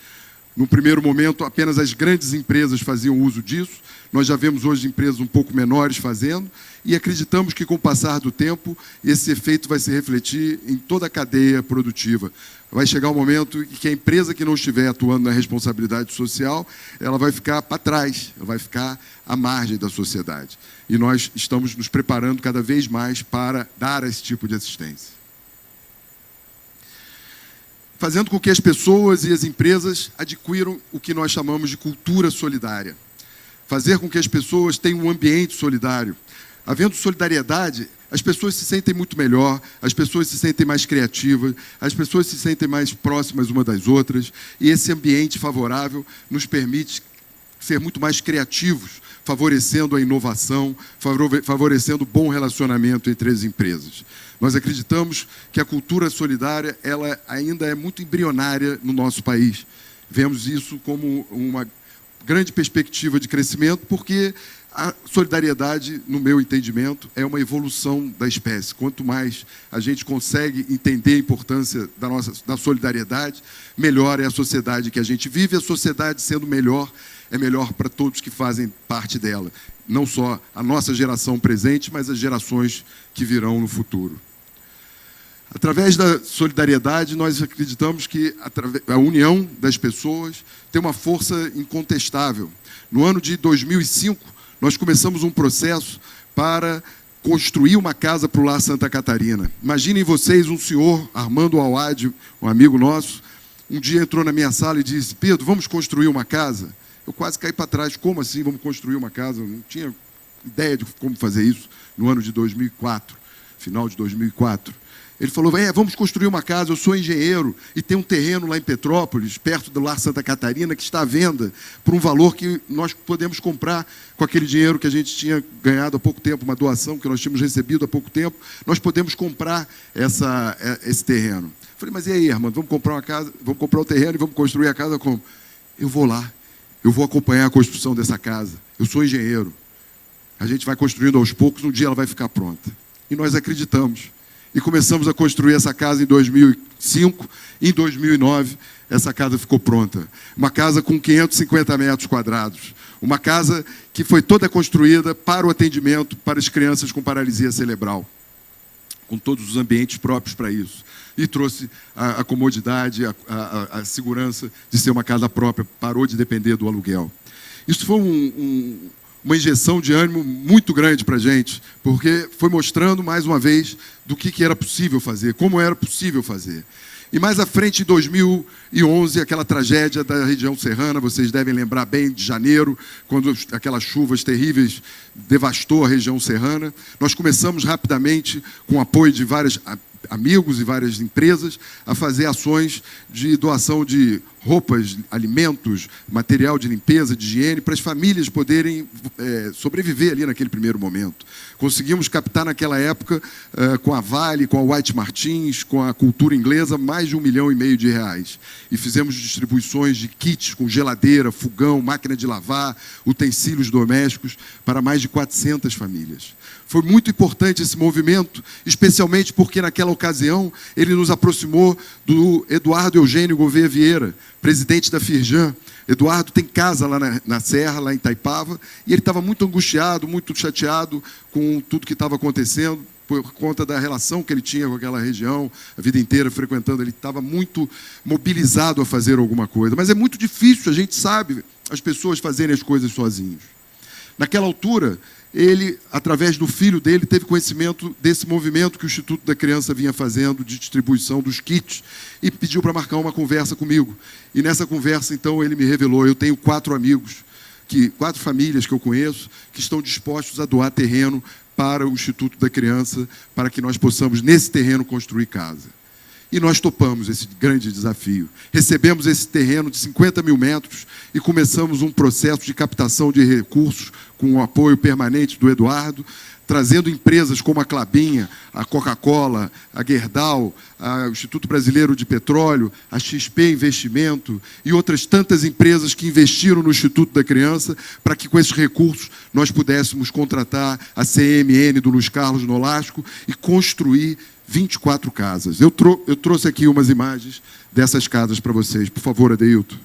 No primeiro momento, apenas as grandes empresas faziam uso disso. Nós já vemos hoje empresas um pouco menores fazendo e acreditamos que, com o passar do tempo, esse efeito vai se refletir em toda a cadeia produtiva. Vai chegar um momento em que a empresa que não estiver atuando na responsabilidade social, ela vai ficar para trás, ela vai ficar à margem da sociedade. E nós estamos nos preparando cada vez mais para dar esse tipo de assistência. Fazendo com que as pessoas e as empresas adquiram o que nós chamamos de cultura solidária. Fazer com que as pessoas tenham um ambiente solidário. Havendo solidariedade, as pessoas se sentem muito melhor, as pessoas se sentem mais criativas, as pessoas se sentem mais próximas umas das outras, e esse ambiente favorável nos permite ser muito mais criativos, favorecendo a inovação, favorecendo o bom relacionamento entre as empresas. Nós acreditamos que a cultura solidária ela ainda é muito embrionária no nosso país. Vemos isso como uma grande perspectiva de crescimento, porque a solidariedade, no meu entendimento, é uma evolução da espécie. Quanto mais a gente consegue entender a importância da solidariedade, melhor é a sociedade que a gente vive. A sociedade sendo melhor, é melhor para todos que fazem parte dela. Não só a nossa geração presente, mas as gerações que virão no futuro. Através da solidariedade, nós acreditamos que a união das pessoas tem uma força incontestável. No ano de 2005, nós começamos um processo para construir uma casa para o Lar Santa Catarina. Imaginem vocês, um senhor, Armando Awad, um amigo nosso, um dia entrou na minha sala e disse: Pedro, vamos construir uma casa? Eu quase caí para trás. Como assim vamos construir uma casa? Eu não tinha ideia de como fazer isso no ano de 2004, final de 2004. Ele falou: vamos construir uma casa, eu sou engenheiro e tem um terreno lá em Petrópolis, perto do Lar Santa Catarina, que está à venda por um valor que nós podemos comprar com aquele dinheiro que a gente tinha ganhado há pouco tempo, uma doação que nós tínhamos recebido há pouco tempo, nós podemos comprar esse terreno. Eu falei: mas e aí, Armando, vamos comprar uma casa, vamos comprar o terreno e vamos construir a casa como? Eu vou lá, eu vou acompanhar a construção dessa casa, eu sou engenheiro, a gente vai construindo aos poucos, um dia ela vai ficar pronta. E nós acreditamos. E começamos a construir essa casa em 2005. Em 2009, essa casa ficou pronta. Uma casa com 550 metros quadrados. Uma casa que foi toda construída para o atendimento para as crianças com paralisia cerebral, com todos os ambientes próprios para isso. E trouxe a comodidade, a segurança de ser uma casa própria, parou de depender do aluguel. Isso foi uma injeção de ânimo muito grande para a gente, porque foi mostrando, mais uma vez, do que era possível fazer, como era possível fazer. E mais à frente, em 2011, aquela tragédia da região serrana, vocês devem lembrar bem, de janeiro, quando aquelas chuvas terríveis devastou a região serrana. Nós começamos rapidamente, com o apoio de vários amigos e várias empresas, a fazer ações de doação de roupas, alimentos, material de limpeza, de higiene, para as famílias poderem sobreviver ali naquele primeiro momento. Conseguimos captar naquela época, com a Vale, com a White Martins, com a Cultura Inglesa, mais de R$1,5 milhão. E fizemos distribuições de kits com geladeira, fogão, máquina de lavar, utensílios domésticos, para mais de 400 famílias. Foi muito importante esse movimento, especialmente porque naquela ocasião ele nos aproximou do Eduardo Eugênio Gouveia Vieira, presidente da Firjan. Eduardo tem casa lá na Serra, lá em Itaipava, e ele estava muito angustiado, muito chateado com tudo que estava acontecendo, por conta da relação que ele tinha com aquela região, a vida inteira frequentando. Ele estava muito mobilizado a fazer alguma coisa. Mas é muito difícil, a gente sabe, as pessoas fazerem as coisas sozinhos. Naquela altura, ele, através do filho dele, teve conhecimento desse movimento que o Instituto da Criança vinha fazendo de distribuição dos kits e pediu para marcar uma conversa comigo. E nessa conversa, então, ele me revelou: eu tenho 4 famílias que eu conheço, que estão dispostos a doar terreno para o Instituto da Criança, para que nós possamos, nesse terreno, construir casa. E nós topamos esse grande desafio. Recebemos esse terreno de 50 mil metros e começamos um processo de captação de recursos com o apoio permanente do Eduardo, trazendo empresas como a Clabinha, a Coca-Cola, a Gerdau, o Instituto Brasileiro de Petróleo, a XP Investimento e outras tantas empresas que investiram no Instituto da Criança para que, com esses recursos, nós pudéssemos contratar a CMN do Luiz Carlos Nolasco e construir 24 casas. Eu trouxe aqui umas imagens dessas casas para vocês. Por favor, Adeilton.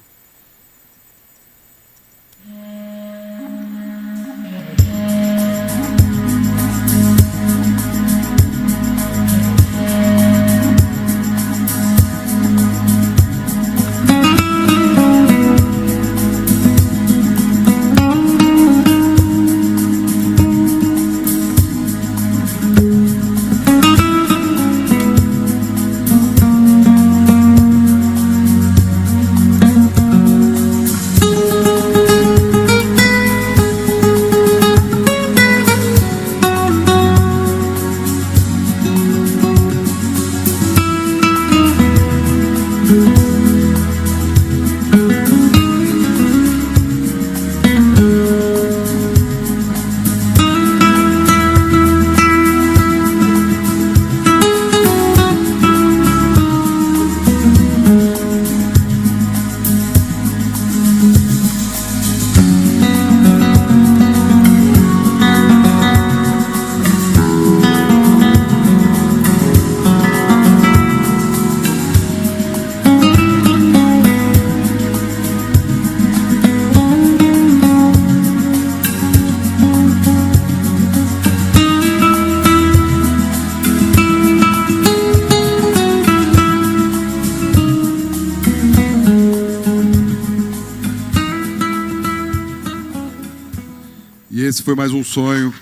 esse foi mais um sonho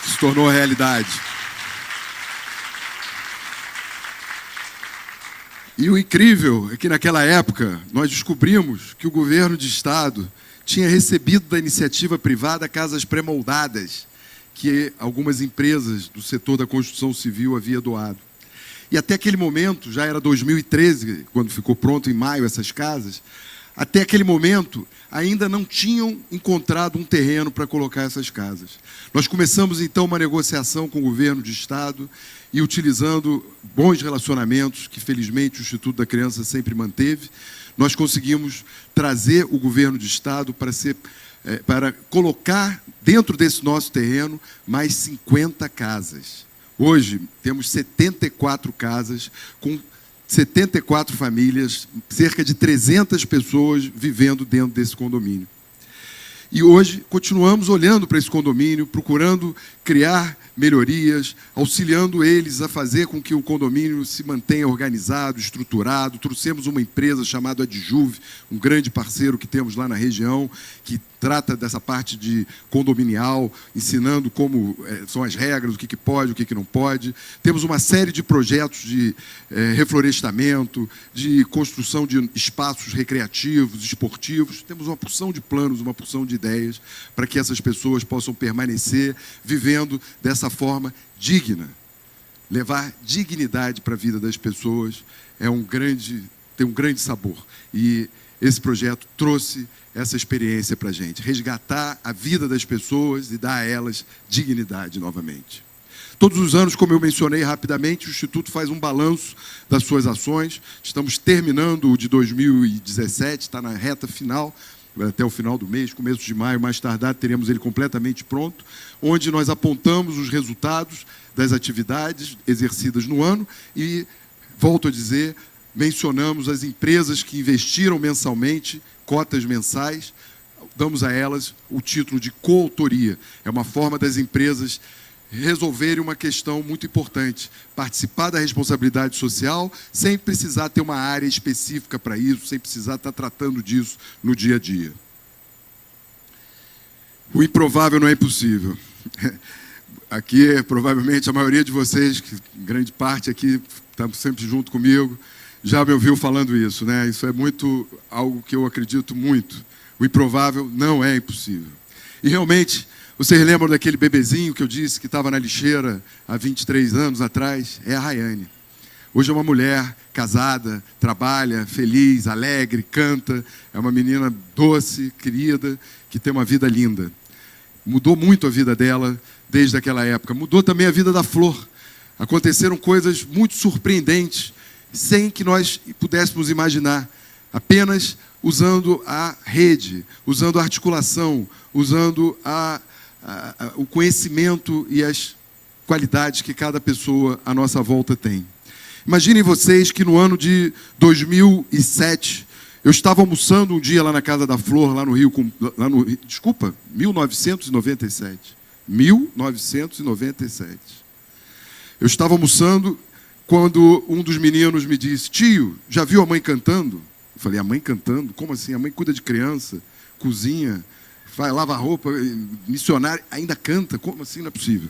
que se tornou realidade. E o incrível é que, naquela época, nós descobrimos que o governo de Estado tinha recebido da iniciativa privada casas pré-moldadas que algumas empresas do setor da construção civil haviam doado. E até aquele momento, já era 2013, quando ficou pronto em maio essas casas, até aquele momento ainda não tinham encontrado um terreno para colocar essas casas. Nós começamos então uma negociação com o governo de Estado e, utilizando bons relacionamentos, que felizmente o Instituto da Criança sempre manteve, nós conseguimos trazer o governo de Estado para colocar dentro desse nosso terreno mais 50 casas. Hoje temos 74 casas com 74 famílias, cerca de 300 pessoas vivendo dentro desse condomínio. E hoje continuamos olhando para esse condomínio, procurando criar melhorias, auxiliando eles a fazer com que o condomínio se mantenha organizado, estruturado. Trouxemos uma empresa chamada Adjuve, um grande parceiro que temos lá na região, que trata dessa parte de condominial, ensinando como são as regras, o que pode, o que não pode. Temos uma série de projetos de reflorestamento, de construção de espaços recreativos, esportivos. Temos uma porção de planos, uma porção de ideias para que essas pessoas possam permanecer vivendo dessa forma digna. Levar dignidade para a vida das pessoas tem um grande sabor. E esse projeto trouxe essa experiência para a gente, resgatar a vida das pessoas e dar a elas dignidade novamente. Todos os anos, como eu mencionei rapidamente, o Instituto faz um balanço das suas ações. Estamos terminando o de 2017, está na reta final, até o final do mês, começo de maio, mais tardar, teremos ele completamente pronto, onde nós apontamos os resultados das atividades exercidas no ano e, volto a dizer, mencionamos as empresas que investiram mensalmente, cotas mensais, damos a elas o título de coautoria. É uma forma das empresas resolverem uma questão muito importante, participar da responsabilidade social sem precisar ter uma área específica para isso, sem precisar estar tratando disso no dia a dia. O improvável não é impossível. Aqui, provavelmente, a maioria de vocês, que grande parte aqui, está sempre junto comigo, já me ouviu falando isso, né? Isso é muito algo que eu acredito muito. O improvável não é impossível. E realmente, vocês lembram daquele bebezinho que eu disse que estava na lixeira há 23 anos atrás? É a Rayane. Hoje é uma mulher casada, trabalha, feliz, alegre, canta. É uma menina doce, querida, que tem uma vida linda. Mudou muito a vida dela desde aquela época. Mudou também a vida da Flor. Aconteceram coisas muito surpreendentes, sem que nós pudéssemos imaginar, apenas usando a rede, usando a articulação, usando o conhecimento e as qualidades que cada pessoa à nossa volta tem. Imaginem vocês que no ano de 2007, eu estava almoçando um dia lá na Casa da Flor, lá no Rio, 1997. 1997. Eu estava almoçando quando um dos meninos me disse: tio, já viu a mãe cantando? Eu falei: a mãe cantando? Como assim? A mãe cuida de criança, cozinha, lava roupa, missionária, ainda canta? Como assim? Não é possível.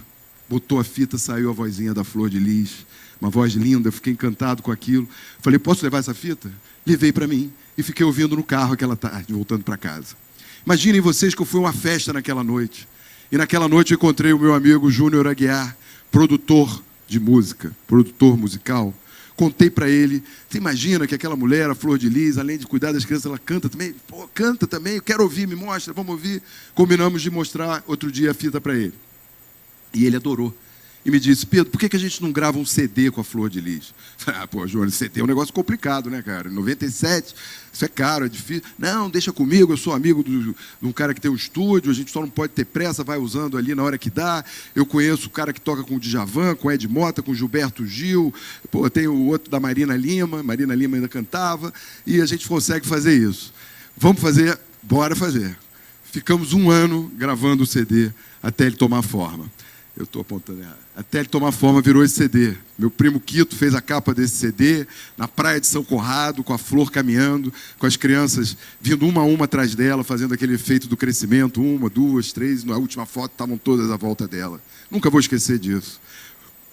Botou a fita, saiu a vozinha da Flor de Lis, uma voz linda, eu fiquei encantado com aquilo. Falei: posso levar essa fita? Levei para mim e fiquei ouvindo no carro aquela tarde, voltando para casa. Imaginem vocês que eu fui a uma festa naquela noite. E naquela noite eu encontrei o meu amigo Júnior Aguiar, produtor de música, produtor musical. Contei para ele: você imagina que aquela mulher, a Flor de Lis, além de cuidar das crianças, ela canta também? Pô, canta também, eu quero ouvir, me mostra, vamos ouvir. Combinamos de mostrar outro dia a fita para ele. E ele adorou. E me disse: Pedro, por que a gente não grava um CD com a Flor de Lis? Falei: pô, Júnior, CD é um negócio complicado, né, cara? Em 97, isso é caro, é difícil. Não, deixa comigo, eu sou amigo de um cara que tem um estúdio, a gente só não pode ter pressa, vai usando ali na hora que dá. Eu conheço o cara que toca com o Djavan, com o Ed Mota, com o Gilberto Gil. Pô, tem o outro da Marina Lima ainda cantava, e a gente consegue fazer isso. Vamos fazer, bora fazer. Ficamos um ano gravando o CD até ele tomar forma. Eu estou apontando errado. Até ele tomar forma, virou esse CD. Meu primo Quito fez a capa desse CD na praia de São Conrado, com a Flor caminhando, com as crianças vindo uma a uma atrás dela, fazendo aquele efeito do crescimento, 1, 2, 3. Na última foto estavam todas à volta dela. Nunca vou esquecer disso.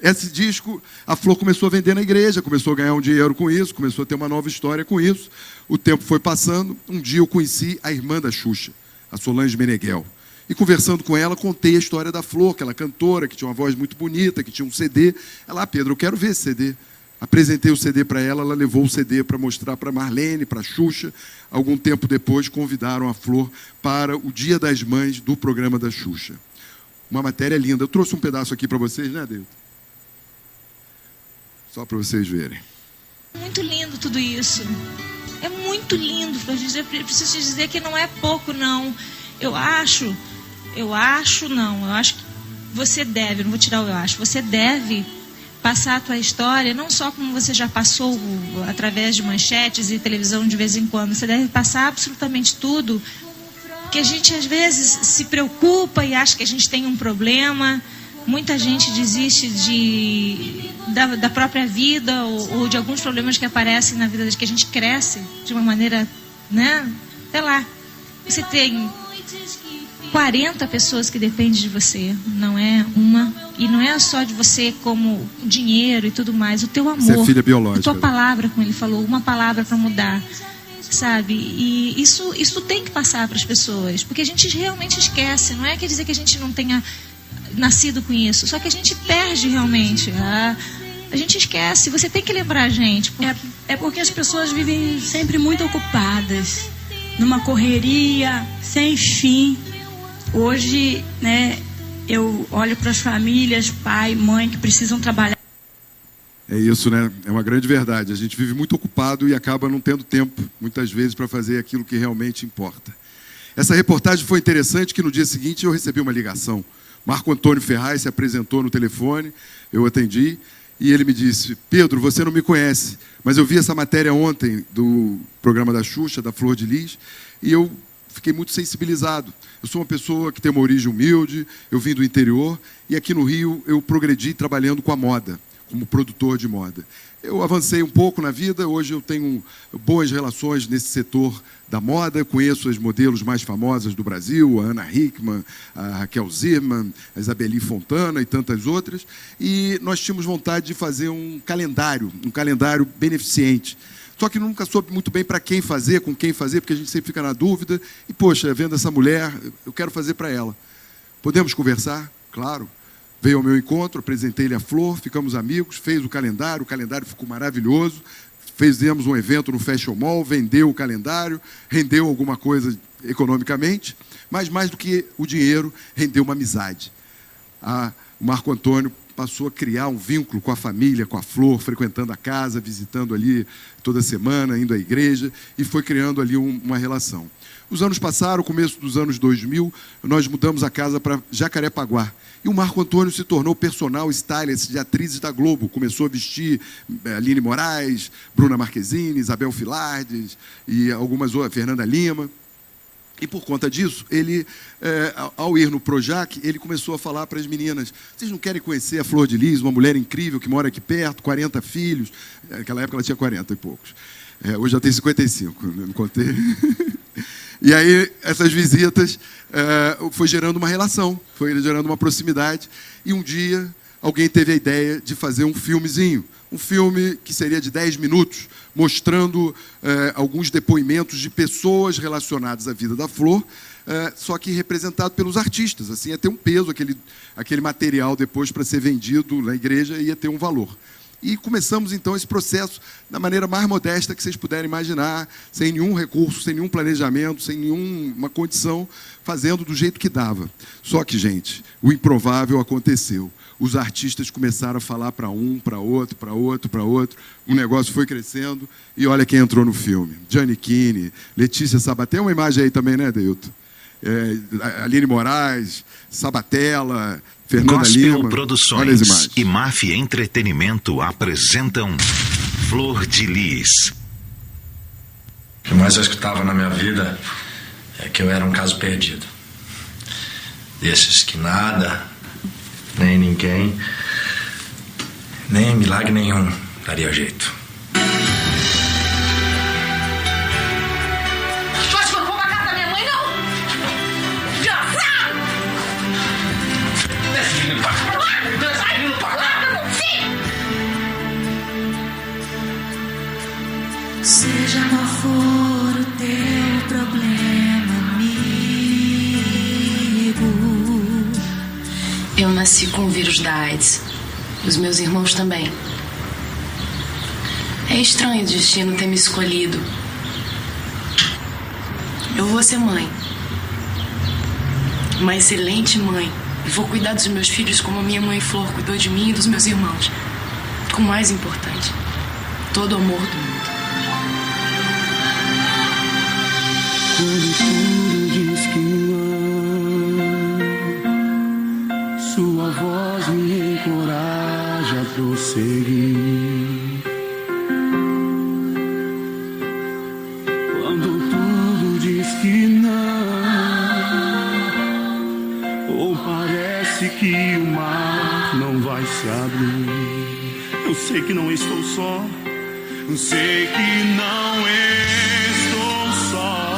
Esse disco, a Flor começou a vender na igreja, começou a ganhar um dinheiro com isso, começou a ter uma nova história com isso. O tempo foi passando. Um dia eu conheci a irmã da Xuxa, a Solange Meneghel. E conversando com ela, contei a história da Flor, aquela cantora que tinha uma voz muito bonita, que tinha um CD. Ela, Pedro, eu quero ver esse CD. Apresentei o CD para ela, ela levou o CD para mostrar para Marlene, para Xuxa. Algum tempo depois, convidaram a Flor para o Dia das Mães do programa da Xuxa. Uma matéria linda. Eu trouxe um pedaço aqui para vocês, né, Deilton? Só para vocês verem. Muito lindo tudo isso. É muito lindo, Flor. Eu preciso te dizer que não é pouco, não. Eu acho que você deve, não vou tirar o eu acho, você deve passar a tua história, não só como você já passou através de manchetes e televisão de vez em quando, você deve passar absolutamente tudo, que a gente às vezes se preocupa e acha que a gente tem um problema, muita gente desiste da própria vida ou de alguns problemas que aparecem na vida, que a gente cresce de uma maneira, né, sei lá, você tem 40 pessoas que dependem de você, não é uma, e não é só de você como dinheiro e tudo mais, o teu amor, você é filha biológica, a tua palavra, como ele falou, uma palavra para mudar, sabe? E isso tem que passar para as pessoas, porque a gente realmente esquece, não é quer dizer que a gente não tenha nascido com isso, só que a gente perde realmente, a gente esquece, você tem que lembrar a gente. É porque as pessoas vivem sempre muito ocupadas, numa correria sem fim. Hoje, né, eu olho para as famílias, pai, mãe, que precisam trabalhar. É isso, né? É uma grande verdade. A gente vive muito ocupado e acaba não tendo tempo, muitas vezes, para fazer aquilo que realmente importa. Essa reportagem foi interessante, que no dia seguinte eu recebi uma ligação. Marco Antônio Ferraz se apresentou no telefone, eu atendi, e ele me disse: Pedro, você não me conhece, mas eu vi essa matéria ontem do programa da Xuxa, da Flor de Lis, e eu fiquei muito sensibilizado. Eu sou uma pessoa que tem uma origem humilde, eu vim do interior, e aqui no Rio eu progredi trabalhando com a moda, como produtor de moda. Eu avancei um pouco na vida, hoje eu tenho boas relações nesse setor da moda, conheço as modelos mais famosas do Brasil, a Ana Hickman, a Raquel Zirman, a Isabeli Fontana e tantas outras, e nós tínhamos vontade de fazer um calendário beneficente. Só que nunca soube muito bem para quem fazer, com quem fazer, porque a gente sempre fica na dúvida. E, poxa, vendo essa mulher, eu quero fazer para ela. Podemos conversar? Claro. Veio ao meu encontro, apresentei-lhe a Flor, ficamos amigos, fez o calendário ficou maravilhoso. Fizemos um evento no Fashion Mall, vendeu o calendário, rendeu alguma coisa economicamente, mas mais do que o dinheiro, rendeu uma amizade. O Marco Antônio passou a criar um vínculo com a família, com a Flor, frequentando a casa, visitando ali toda semana, indo à igreja, e foi criando ali uma relação. Os anos passaram, começo dos anos 2000, nós mudamos a casa para Jacarepaguá. E o Marco Antônio se tornou personal stylist de atrizes da Globo. Começou a vestir Aline Moraes, Bruna Marquezine, Isabel Filardes e algumas outras, Fernanda Lima. E por conta disso, ele, ao ir no Projac, ele começou a falar para as meninas: vocês não querem conhecer a Flor de Lis, uma mulher incrível que mora aqui perto, 40 filhos. Naquela época ela tinha 40 e poucos. Hoje já tem 55, não contei. E aí, essas visitas foi gerando uma relação, foi gerando uma proximidade. E um dia, alguém teve a ideia de fazer um filmezinho. Um filme que seria de 10 minutos, mostrando alguns depoimentos de pessoas relacionadas à vida da Flor, só que representado pelos artistas. Assim, ia ter um peso, aquele material depois para ser vendido na igreja, ia ter um valor. E começamos, então, esse processo da maneira mais modesta que vocês puderem imaginar, sem nenhum recurso, sem nenhum planejamento, sem nenhuma condição, fazendo do jeito que dava. Só que, gente, o improvável aconteceu. Os artistas começaram a falar para um, para outro, para outro, para outro. O negócio foi crescendo e olha quem entrou no filme. Gianni Kini, Letícia Sabaté, uma imagem aí também, né, Deilton? Aline Moraes, Sabatella, Fernanda Gospel Lima. Produções e Máfia Entretenimento apresentam Flor de Lis. O que mais eu escutava na minha vida é que eu era um caso perdido. Desses que nada nem ninguém, nem milagre nenhum daria jeito. Pode não vou pra casa da minha mãe, não! Desgraçado! Desce, menino, pra lá! Desce, menino, pra lá! Seja qual for o teu problema, amigo. Eu nasci com o vírus da AIDS. Os meus irmãos também. É estranho o destino ter me escolhido. Eu vou ser mãe. Uma excelente mãe. E vou cuidar dos meus filhos como a minha mãe Flor cuidou de mim e dos meus irmãos. Com o mais importante, todo o amor do mundo. Quando tudo diz que não, sua voz me encoraja a prosseguir. Quando tudo diz que não, ou parece que o mar não vai se abrir, eu sei que não estou só, eu sei que não estou só.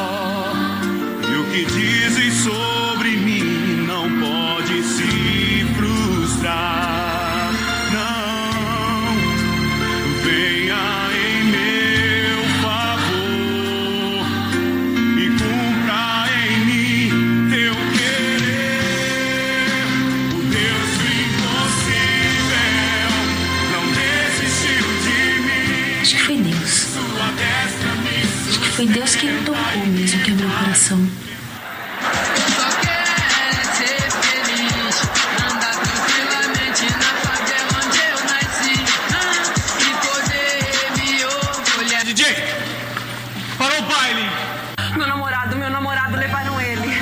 E o que dizem sobre mim não pode se frustrar. Não, venha em meu favor e cumpra em mim teu querer. O Deus do impossível não desistiu de mim. Acho que foi Deus. Acho que foi Deus que me tocou mesmo, que abriu o coração. DJ, parou o baile. Meu namorado, levaram ele.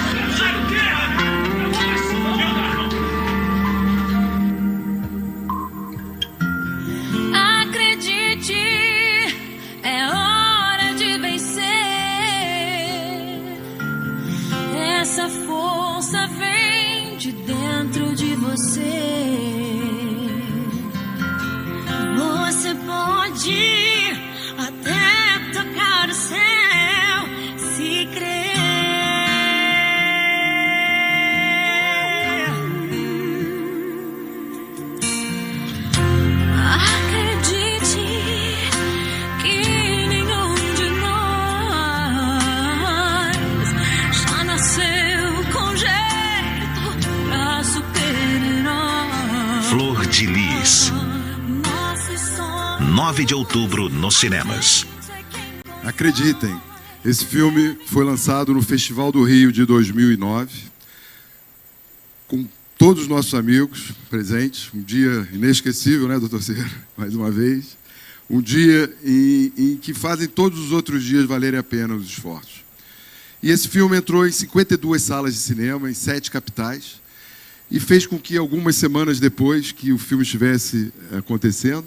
Acredite, é hora de vencer. Essa força vem de dentro de você. Você pode até tocar o céu se crer. Acredite que nenhum de nós já nasceu com jeito pra super-herói. Flor de Lis. 9 de outubro nos cinemas. Acreditem, esse filme foi lançado no Festival do Rio de 2009, com todos os nossos amigos presentes. Um dia inesquecível, né, doutor Cera? Mais uma vez. Um dia em que fazem todos os outros dias valerem a pena os esforços. E esse filme entrou em 52 salas de cinema, em 7 capitais, e fez com que, algumas semanas depois que o filme estivesse acontecendo,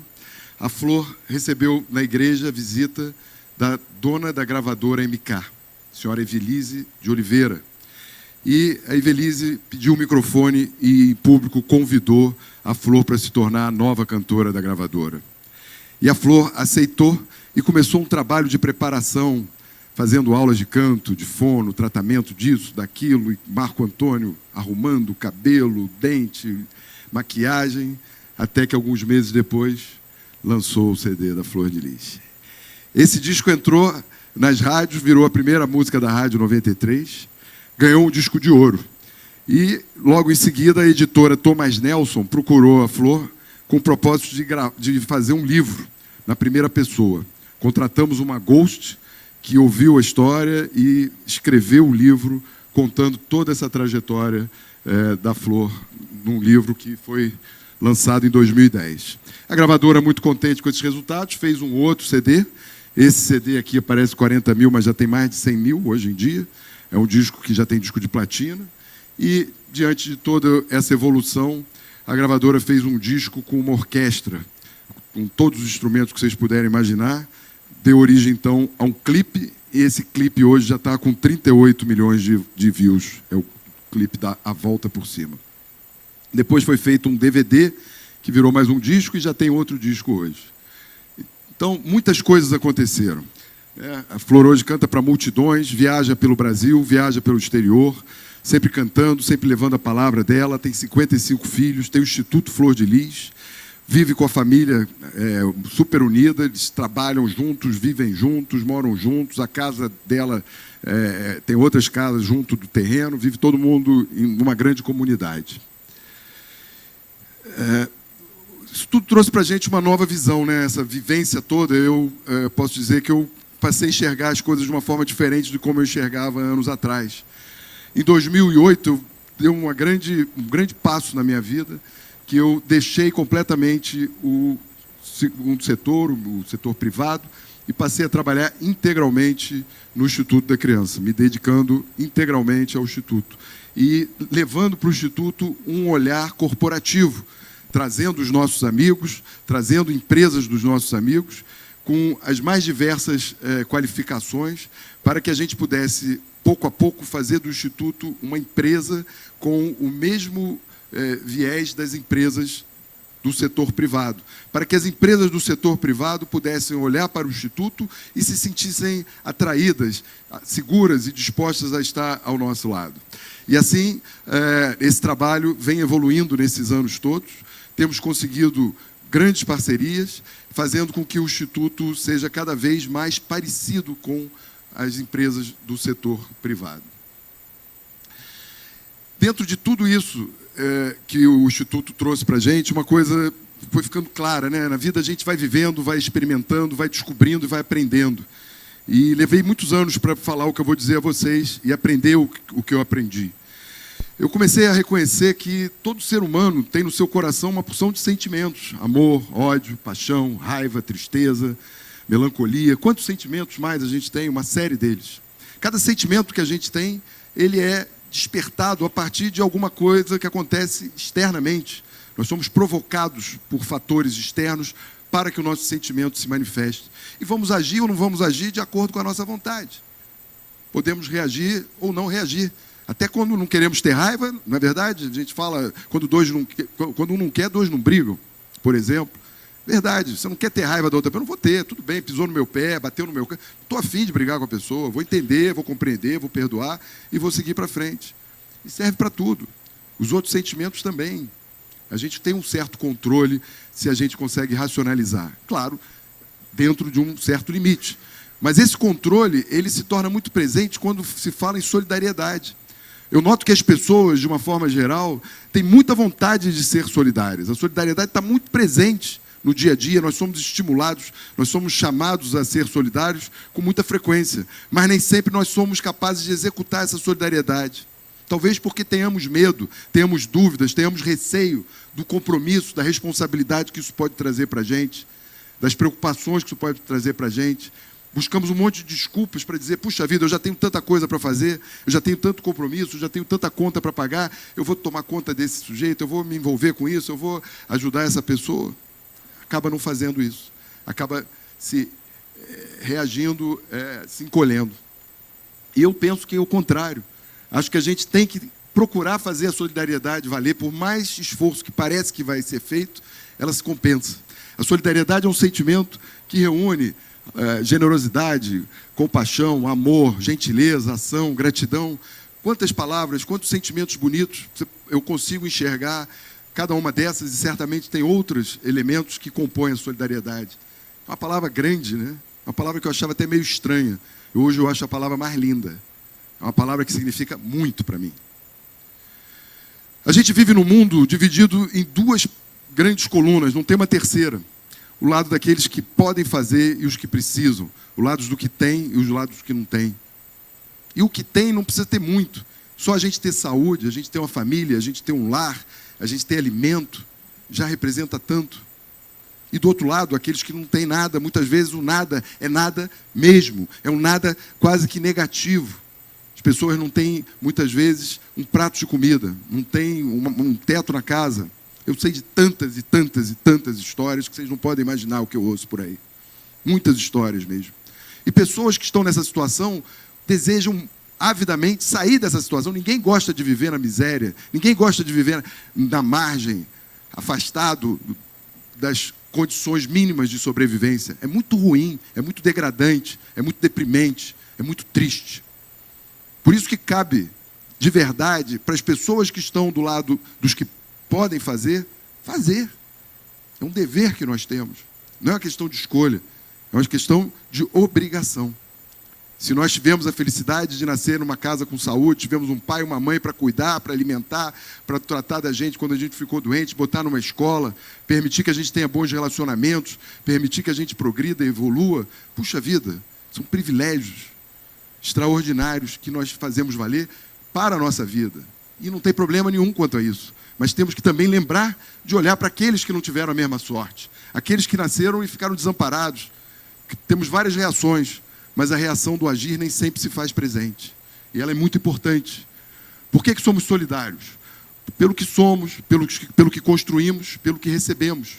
a Flor recebeu na igreja a visita da dona da gravadora MK, a senhora Evelise de Oliveira. E a Evelise pediu o microfone e, em público, convidou a Flor para se tornar a nova cantora da gravadora. E a Flor aceitou e começou um trabalho de preparação, fazendo aulas de canto, de fono, tratamento disso, daquilo, e Marco Antônio arrumando o cabelo, dente, maquiagem, até que alguns meses depois lançou o CD da Flor de Lis. Esse disco entrou nas rádios, virou a primeira música da Rádio 93, ganhou um disco de ouro. E, logo em seguida, a editora Thomas Nelson procurou a Flor com o propósito de fazer um livro na primeira pessoa. Contratamos uma ghost que ouviu a história e escreveu o livro contando toda essa trajetória da Flor, num livro que foi lançado em 2010. A gravadora, muito contente com esses resultados, fez um outro CD. Esse CD aqui aparece 40 mil, mas já tem mais de 100 mil hoje em dia. É um disco que já tem disco de platina. E, diante de toda essa evolução, a gravadora fez um disco com uma orquestra, com todos os instrumentos que vocês puderem imaginar. Deu origem, então, a um clipe. E esse clipe hoje já está com 38 milhões de views. É o clipe da A Volta por Cima. Depois foi feito um DVD, que virou mais um disco, e já tem outro disco hoje. Então, muitas coisas aconteceram. A Flor hoje canta para multidões, viaja pelo Brasil, viaja pelo exterior, sempre cantando, sempre levando a palavra dela. Tem 55 filhos, tem o Instituto Flor de Lis, vive com a família super unida, eles trabalham juntos, vivem juntos, moram juntos. A casa dela tem outras casas junto do terreno, vive todo mundo em uma grande comunidade. Isso tudo trouxe para a gente uma nova visão, né? Essa vivência toda, eu posso dizer que eu passei a enxergar as coisas de uma forma diferente de como eu enxergava anos atrás. Em 2008, eu dei um grande passo na minha vida, que eu deixei completamente o segundo setor, o setor privado, e passei a trabalhar integralmente no Instituto da Criança, me dedicando integralmente ao Instituto. E levando para o Instituto um olhar corporativo, trazendo os nossos amigos, trazendo empresas dos nossos amigos, com as mais diversas qualificações, para que a gente pudesse, pouco a pouco, fazer do Instituto uma empresa com o mesmo viés das empresas do setor privado, para que as empresas do setor privado pudessem olhar para o Instituto e se sentissem atraídas, seguras e dispostas a estar ao nosso lado. E assim, esse trabalho vem evoluindo nesses anos todos. Temos conseguido grandes parcerias, fazendo com que o Instituto seja cada vez mais parecido com as empresas do setor privado. Dentro de tudo isso que o Instituto trouxe para a gente, uma coisa foi ficando clara, né? Na vida a gente vai vivendo, vai experimentando, vai descobrindo e vai aprendendo. E levei muitos anos para falar o que eu vou dizer a vocês e aprender o que eu aprendi. Eu comecei a reconhecer que todo ser humano tem no seu coração uma porção de sentimentos: amor, ódio, paixão, raiva, tristeza, melancolia. Quantos sentimentos mais a gente tem? Uma série deles. Cada sentimento que a gente tem, ele é despertado a partir de alguma coisa que acontece externamente. Nós somos provocados por fatores externos para que o nosso sentimento se manifeste. E vamos agir ou não vamos agir de acordo com a nossa vontade. Podemos reagir ou não reagir. Até quando não queremos ter raiva, não é verdade? A gente fala, quando um não quer, dois não brigam, por exemplo. Verdade, você não quer ter raiva da outra pessoa, não vou ter, tudo bem, pisou no meu pé, bateu no meu pé. Estou afim de brigar com a pessoa, vou entender, vou compreender, vou perdoar e vou seguir para frente. E serve para tudo. Os outros sentimentos também. A gente tem um certo controle se a gente consegue racionalizar. Claro, dentro de um certo limite. Mas esse controle, ele se torna muito presente quando se fala em solidariedade. Eu noto que as pessoas, de uma forma geral, têm muita vontade de ser solidárias. A solidariedade está muito presente no dia a dia, nós somos estimulados, nós somos chamados a ser solidários com muita frequência, mas nem sempre nós somos capazes de executar essa solidariedade. Talvez porque tenhamos medo, tenhamos dúvidas, tenhamos receio do compromisso, da responsabilidade que isso pode trazer para a gente, das preocupações que isso pode trazer para a gente. Buscamos um monte de desculpas para dizer: puxa vida, eu já tenho tanta coisa para fazer, eu já tenho tanto compromisso, eu já tenho tanta conta para pagar, eu vou tomar conta desse sujeito, eu vou me envolver com isso, eu vou ajudar essa pessoa. Acaba não fazendo isso, acaba se reagindo, se encolhendo. E eu penso que é o contrário. Acho que a gente tem que procurar fazer a solidariedade valer, por mais esforço que parece que vai ser feito, ela se compensa. A solidariedade é um sentimento que reúne generosidade, compaixão, amor, gentileza, ação, gratidão. Quantas palavras, quantos sentimentos bonitos eu consigo enxergar cada uma dessas, e certamente tem outros elementos que compõem a solidariedade. É uma palavra grande, né? Uma palavra que eu achava até meio estranha. Hoje eu acho a palavra mais linda. É uma palavra que significa muito para mim. A gente vive num mundo dividido em duas grandes colunas, não tem uma terceira. O lado daqueles que podem fazer e os que precisam. O lado do que tem e os lados do que não tem. E o que tem não precisa ter muito. Só a gente ter saúde, a gente ter uma família, a gente ter um lar, a gente ter alimento, já representa tanto. E do outro lado, aqueles que não têm nada, muitas vezes o nada é nada mesmo. É um nada quase que negativo. As pessoas não têm, muitas vezes, um prato de comida, não têm um teto na casa. Eu sei de tantas e tantas e tantas histórias que vocês não podem imaginar o que eu ouço por aí. Muitas histórias mesmo. E pessoas que estão nessa situação desejam avidamente sair dessa situação. Ninguém gosta de viver na miséria, ninguém gosta de viver na margem, afastado das condições mínimas de sobrevivência. É muito ruim, é muito degradante, é muito deprimente, é muito triste. Por isso que cabe, de verdade, para as pessoas que estão do lado dos que podem fazer, fazer. É um dever que nós temos. Não é uma questão de escolha, é uma questão de obrigação. Se nós tivemos a felicidade de nascer numa casa com saúde, tivemos um pai e uma mãe para cuidar, para alimentar, para tratar da gente quando a gente ficou doente, botar numa escola, permitir que a gente tenha bons relacionamentos, permitir que a gente progrida e evolua, puxa vida, são privilégios extraordinários que nós fazemos valer para a nossa vida. E não tem problema nenhum quanto a isso. Mas temos que também lembrar de olhar para aqueles que não tiveram a mesma sorte, aqueles que nasceram e ficaram desamparados. Temos várias reações, mas a reação do agir nem sempre se faz presente. E ela é muito importante. Por que somos solidários? Pelo que somos, pelo que construímos, pelo que recebemos.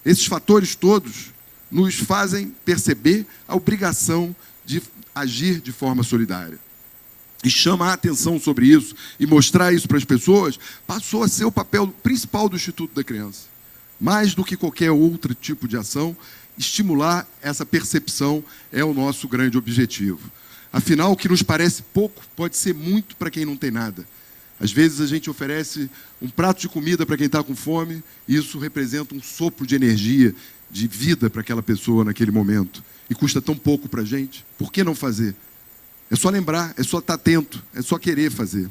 Esses fatores todos nos fazem perceber a obrigação de agir de forma solidária. E chamar a atenção sobre isso e mostrar isso para as pessoas passou a ser o papel principal do Instituto da Criança. Mais do que qualquer outro tipo de ação, estimular essa percepção é o nosso grande objetivo. Afinal, o que nos parece pouco pode ser muito para quem não tem nada. Às vezes a gente oferece um prato de comida para quem está com fome, e isso representa um sopro de energia, de vida para aquela pessoa naquele momento. E custa tão pouco para a gente. Por que não fazer? É só lembrar, é só estar atento, é só querer fazer.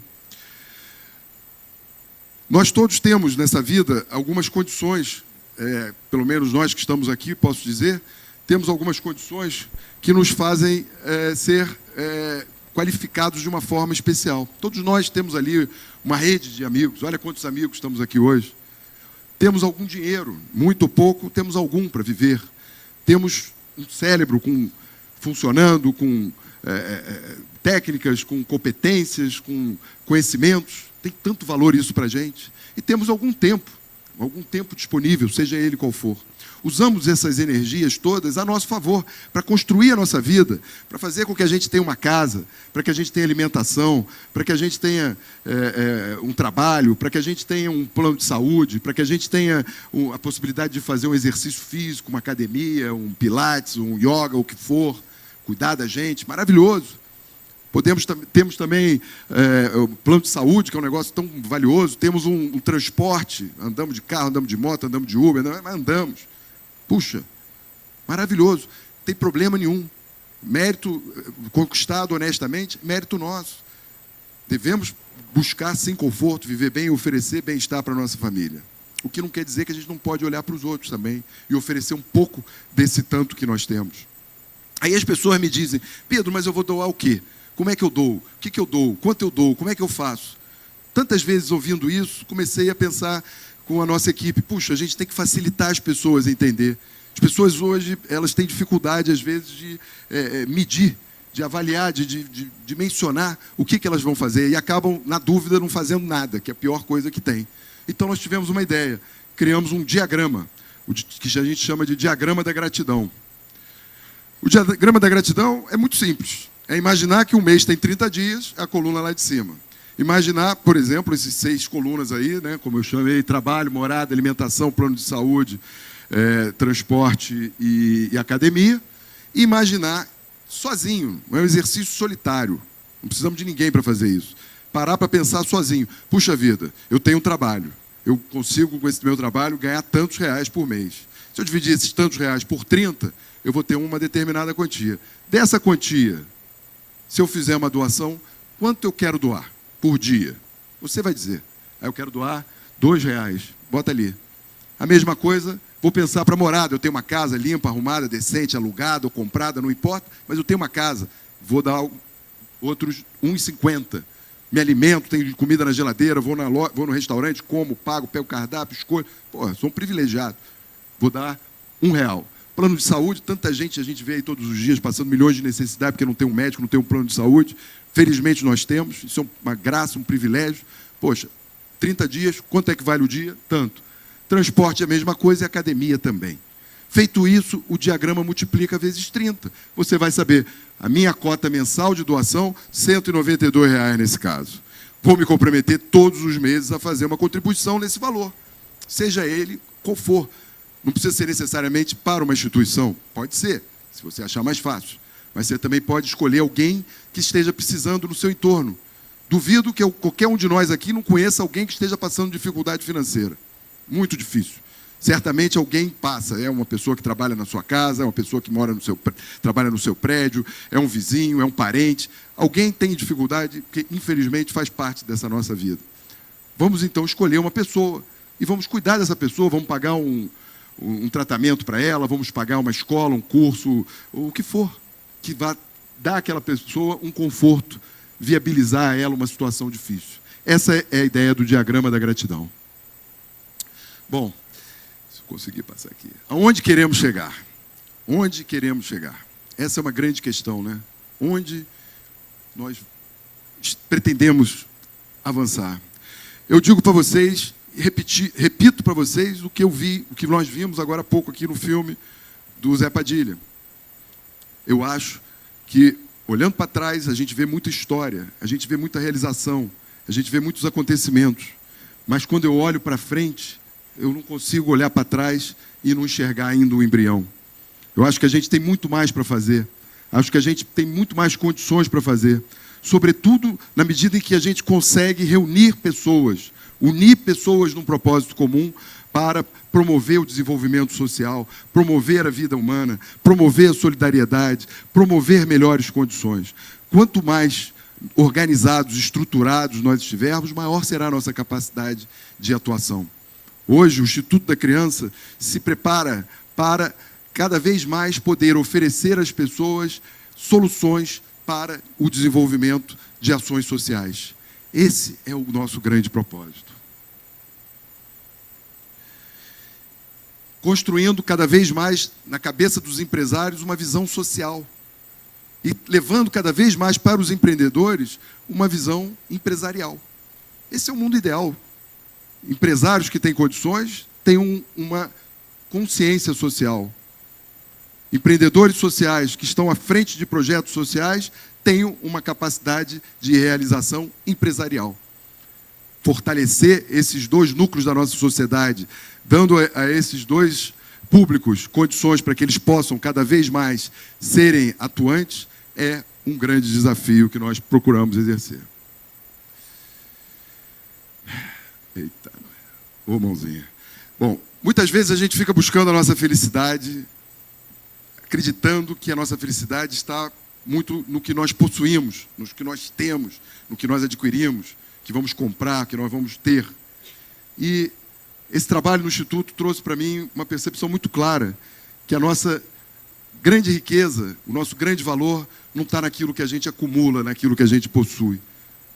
Nós todos temos nessa vida algumas condições, pelo menos nós que estamos aqui, posso dizer, temos algumas condições que nos fazem ser qualificados de uma forma especial. Todos nós temos ali uma rede de amigos, olha quantos amigos estamos aqui hoje. Temos algum dinheiro, muito ou pouco, temos algum para viver. Temos um cérebro funcionando, com técnicas, com competências, com conhecimentos. Tem tanto valor isso para a gente. E temos algum tempo disponível, seja ele qual for. Usamos essas energias todas a nosso favor, para construir a nossa vida, para fazer com que a gente tenha uma casa, para que a gente tenha alimentação, para que a gente tenha um trabalho, para que a gente tenha um plano de saúde, para que a gente tenha a possibilidade de fazer um exercício físico, uma academia, um pilates, um yoga, o que for, cuidar da gente, maravilhoso. Temos também o plano de saúde, que é um negócio tão valioso. Temos um transporte, andamos de carro, andamos de moto, andamos de Uber, mas andamos. Puxa, maravilhoso, não tem problema nenhum. Mérito conquistado honestamente, mérito nosso. Devemos buscar, sem conforto, viver bem e oferecer bem-estar para a nossa família. O que não quer dizer que a gente não pode olhar para os outros também e oferecer um pouco desse tanto que nós temos. Aí as pessoas me dizem, Pedro, mas eu vou doar o quê? Como é que eu dou? O que eu dou? Quanto eu dou? Como é que eu faço? Tantas vezes ouvindo isso, comecei a pensar com a nossa equipe, puxa, a gente tem que facilitar as pessoas a entender. As pessoas hoje, elas têm dificuldade, às vezes, de medir, de avaliar, de mencionar o que elas vão fazer e acabam, na dúvida, não fazendo nada, que é a pior coisa que tem. Então, nós tivemos uma ideia, criamos um diagrama, que a gente chama de diagrama da gratidão. O diagrama da gratidão é muito simples. É imaginar que um mês tem 30 dias, a coluna lá de cima. Imaginar, por exemplo, esses 6 colunas aí, né, como eu chamei, trabalho, morada, alimentação, plano de saúde, transporte e academia. E imaginar sozinho, é um exercício solitário. Não precisamos de ninguém para fazer isso. Parar para pensar sozinho. Puxa vida, eu tenho um trabalho. Eu consigo, com esse meu trabalho, ganhar tantos reais por mês. Se eu dividir esses tantos reais por 30, eu vou ter uma determinada quantia. Dessa quantia, se eu fizer uma doação, quanto eu quero doar por dia? Você vai dizer, eu quero doar R$2, bota ali. A mesma coisa, vou pensar para morada, eu tenho uma casa limpa, arrumada, decente, alugada ou comprada, não importa, mas eu tenho uma casa, vou dar outros R$1,50. Me alimento, tenho comida na geladeira, vou no restaurante, como, pago, pego o cardápio, escolho. Pô, sou um privilegiado. Vou dar R$1. Plano de saúde, tanta gente, a gente vê aí todos os dias passando milhões de necessidade porque não tem um médico, não tem um plano de saúde. Felizmente nós temos, isso é uma graça, um privilégio. Poxa, 30 dias, quanto é que vale o dia? Tanto. Transporte é a mesma coisa e academia também. Feito isso, o diagrama multiplica vezes 30. Você vai saber, a minha cota mensal de doação, R$ 192 nesse caso. Vou me comprometer todos os meses a fazer uma contribuição nesse valor, seja ele qual for. Não precisa ser necessariamente para uma instituição, pode ser, se você achar mais fácil. Mas você também pode escolher alguém que esteja precisando no seu entorno. Duvido que qualquer um de nós aqui não conheça alguém que esteja passando dificuldade financeira. Muito difícil. Certamente alguém passa, é uma pessoa que trabalha na sua casa, é uma pessoa que trabalha no seu prédio, é um vizinho, é um parente. Alguém tem dificuldade que, infelizmente, faz parte dessa nossa vida. Vamos, então, escolher uma pessoa e vamos cuidar dessa pessoa, vamos pagar um tratamento para ela, vamos pagar uma escola, um curso, o que for, que vá dar àquela pessoa um conforto, viabilizar a ela uma situação difícil. Essa é a ideia do diagrama da gratidão. Bom, conseguir passar aqui. Aonde queremos chegar? Onde queremos chegar? Essa é uma grande questão, né? Onde nós pretendemos avançar? Eu digo para vocês, repito para vocês o que eu vi, o que nós vimos agora há pouco aqui no filme do Zé Padilha. Eu acho que, olhando para trás, a gente vê muita história, a gente vê muita realização, a gente vê muitos acontecimentos. Mas quando eu olho para frente, eu não consigo olhar para trás e não enxergar ainda o embrião. Eu acho que a gente tem muito mais para fazer. Acho que a gente tem muito mais condições para fazer. Sobretudo na medida em que a gente consegue reunir pessoas, unir pessoas num propósito comum para promover o desenvolvimento social, promover a vida humana, promover a solidariedade, promover melhores condições. Quanto mais organizados, estruturados nós estivermos, maior será a nossa capacidade de atuação. Hoje, o Instituto da Criança se prepara para cada vez mais poder oferecer às pessoas soluções para o desenvolvimento de ações sociais. Esse é o nosso grande propósito. Construindo cada vez mais na cabeça dos empresários uma visão social e levando cada vez mais para os empreendedores uma visão empresarial. Esse é o mundo ideal. Empresários que têm condições têm uma consciência social. Empreendedores sociais que estão à frente de projetos sociais têm uma capacidade de realização empresarial. Fortalecer esses dois núcleos da nossa sociedade, dando a esses dois públicos condições para que eles possam cada vez mais serem atuantes, é um grande desafio que nós procuramos exercer. Eita, ô mãozinha. Bom, muitas vezes a gente fica buscando a nossa felicidade, acreditando que a nossa felicidade está muito no que nós possuímos, no que nós temos, no que nós adquirimos, que vamos comprar, que nós vamos ter. E esse trabalho no Instituto trouxe para mim uma percepção muito clara, que a nossa grande riqueza, o nosso grande valor, não está naquilo que a gente acumula, naquilo que a gente possui.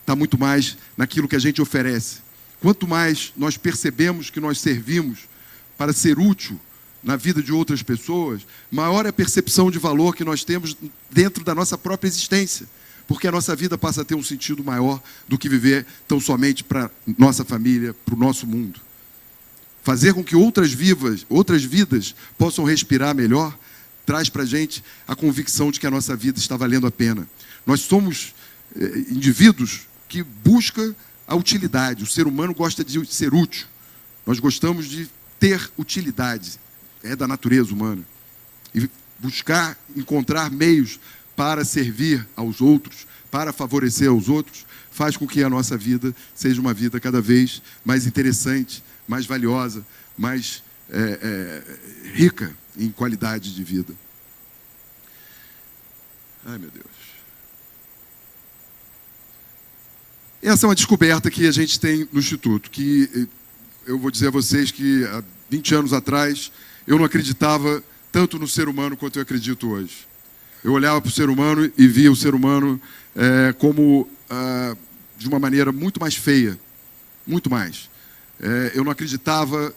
Está muito mais naquilo que a gente oferece. Quanto mais nós percebemos que nós servimos para ser útil na vida de outras pessoas, maior é a percepção de valor que nós temos dentro da nossa própria existência, porque a nossa vida passa a ter um sentido maior do que viver tão somente para nossa família, para o nosso mundo. Fazer com que outras vidas possam respirar melhor, traz para a gente a convicção de que a nossa vida está valendo a pena. Nós somos indivíduos que buscam a utilidade. O ser humano gosta de ser útil. Nós gostamos de ter utilidade. É da natureza humana. E buscar, encontrar meios para servir aos outros, para favorecer aos outros, faz com que a nossa vida seja uma vida cada vez mais interessante, mais valiosa, mais rica em qualidade de vida. Ai, meu Deus. Essa é uma descoberta que a gente tem no Instituto, que eu vou dizer a vocês que há 20 anos atrás eu não acreditava tanto no ser humano quanto eu acredito hoje. Eu olhava para o ser humano e via o ser humano como de uma maneira muito mais feia, muito mais. Eu não acreditava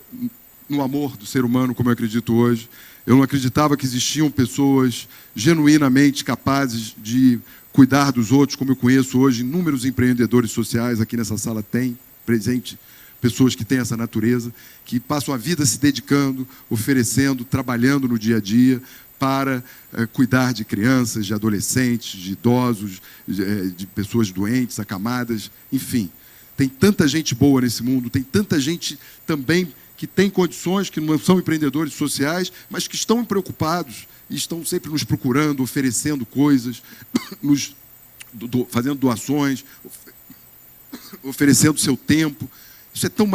no amor do ser humano como eu acredito hoje. Eu não acreditava que existiam pessoas genuinamente capazes de cuidar dos outros, como eu conheço hoje inúmeros empreendedores sociais, aqui nessa sala tem presente pessoas que têm essa natureza, que passam a vida se dedicando, oferecendo, trabalhando no dia a dia para cuidar de crianças, de adolescentes, de idosos, de pessoas doentes, acamadas, enfim. Tem tanta gente boa nesse mundo, tem tanta gente também que tem condições, que não são empreendedores sociais, mas que estão preocupados e estão sempre nos procurando, oferecendo coisas, fazendo doações, oferecendo seu tempo. Isso é tão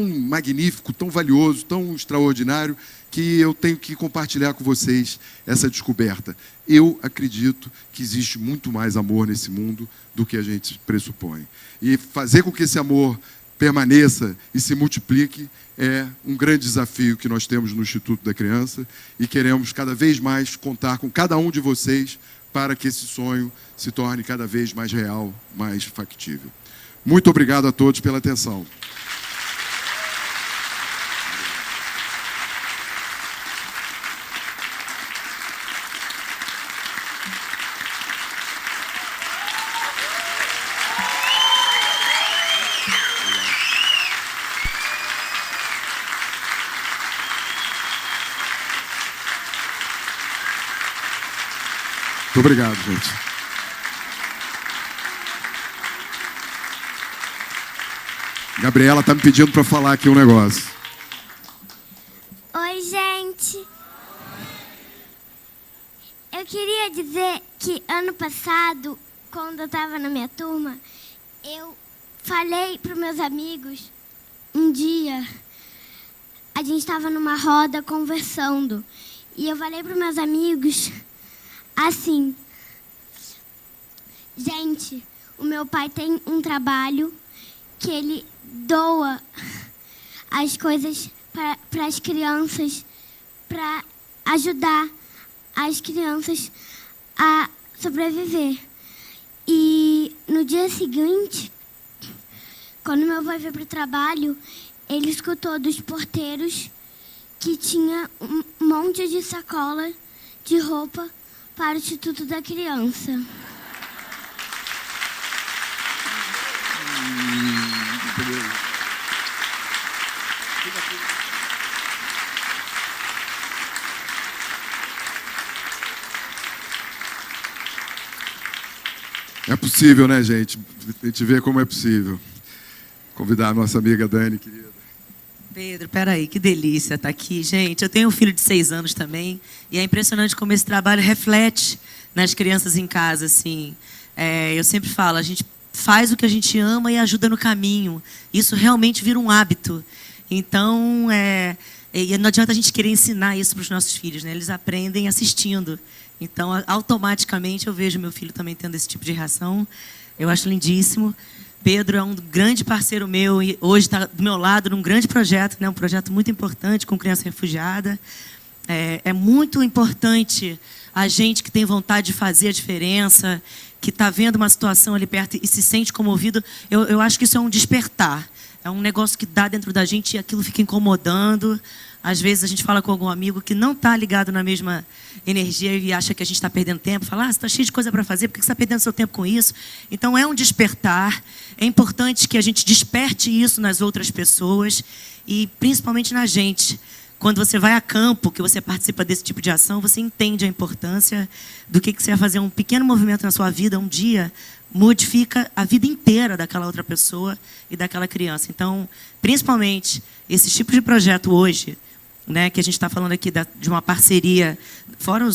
magnífico, tão valioso, tão extraordinário, que eu tenho que compartilhar com vocês essa descoberta. Eu acredito que existe muito mais amor nesse mundo do que a gente pressupõe. E fazer com que esse amor permaneça e se multiplique é um grande desafio que nós temos no Instituto da Criança e queremos cada vez mais contar com cada um de vocês para que esse sonho se torne cada vez mais real, mais factível. Muito obrigado a todos pela atenção. Muito obrigado, gente. Gabriela está me pedindo para falar aqui um negócio. Oi, gente. Eu queria dizer que ano passado, quando eu estava na minha turma, eu falei para os meus amigos, um dia, a gente estava numa roda conversando, e eu falei para os meus amigos assim: gente, o meu pai tem um trabalho que ele doa as coisas para as crianças, para ajudar as crianças a sobreviver. E no dia seguinte, quando meu pai foi para o trabalho, ele escutou dos porteiros que tinha um monte de sacola de roupa para o Instituto da Criança. É possível, né, gente? A gente vê como é possível. Convidar a nossa amiga Dani, querida. Pedro, peraí, que delícia estar aqui. Gente, eu tenho um filho de 6 anos também, e é impressionante como esse trabalho reflete nas crianças em casa, assim. Eu sempre falo, a gente faz o que a gente ama e ajuda no caminho. Isso realmente vira um hábito. Então, e não adianta a gente querer ensinar isso para os nossos filhos, né? Eles aprendem assistindo. Então, automaticamente, eu vejo meu filho também tendo esse tipo de reação. Eu acho lindíssimo. Pedro é um grande parceiro meu e hoje está do meu lado num grande projeto, né? Um projeto muito importante com criança refugiada. É muito importante a gente que tem vontade de fazer a diferença, que está vendo uma situação ali perto e se sente comovido. Eu acho que isso é um despertar. É um negócio que dá dentro da gente e aquilo fica incomodando. Às vezes a gente fala com algum amigo que não está ligado na mesma energia e acha que a gente está perdendo tempo. Fala, você está cheio de coisa para fazer, por que você está perdendo seu tempo com isso? Então é um despertar. É importante que a gente desperte isso nas outras pessoas e principalmente na gente. Quando você vai a campo, que você participa desse tipo de ação, você entende a importância do que você vai fazer. Um pequeno movimento na sua vida, um dia, modifica a vida inteira daquela outra pessoa e daquela criança. Então, principalmente, esse tipo de projeto hoje, né, que a gente está falando aqui de uma parceria, fora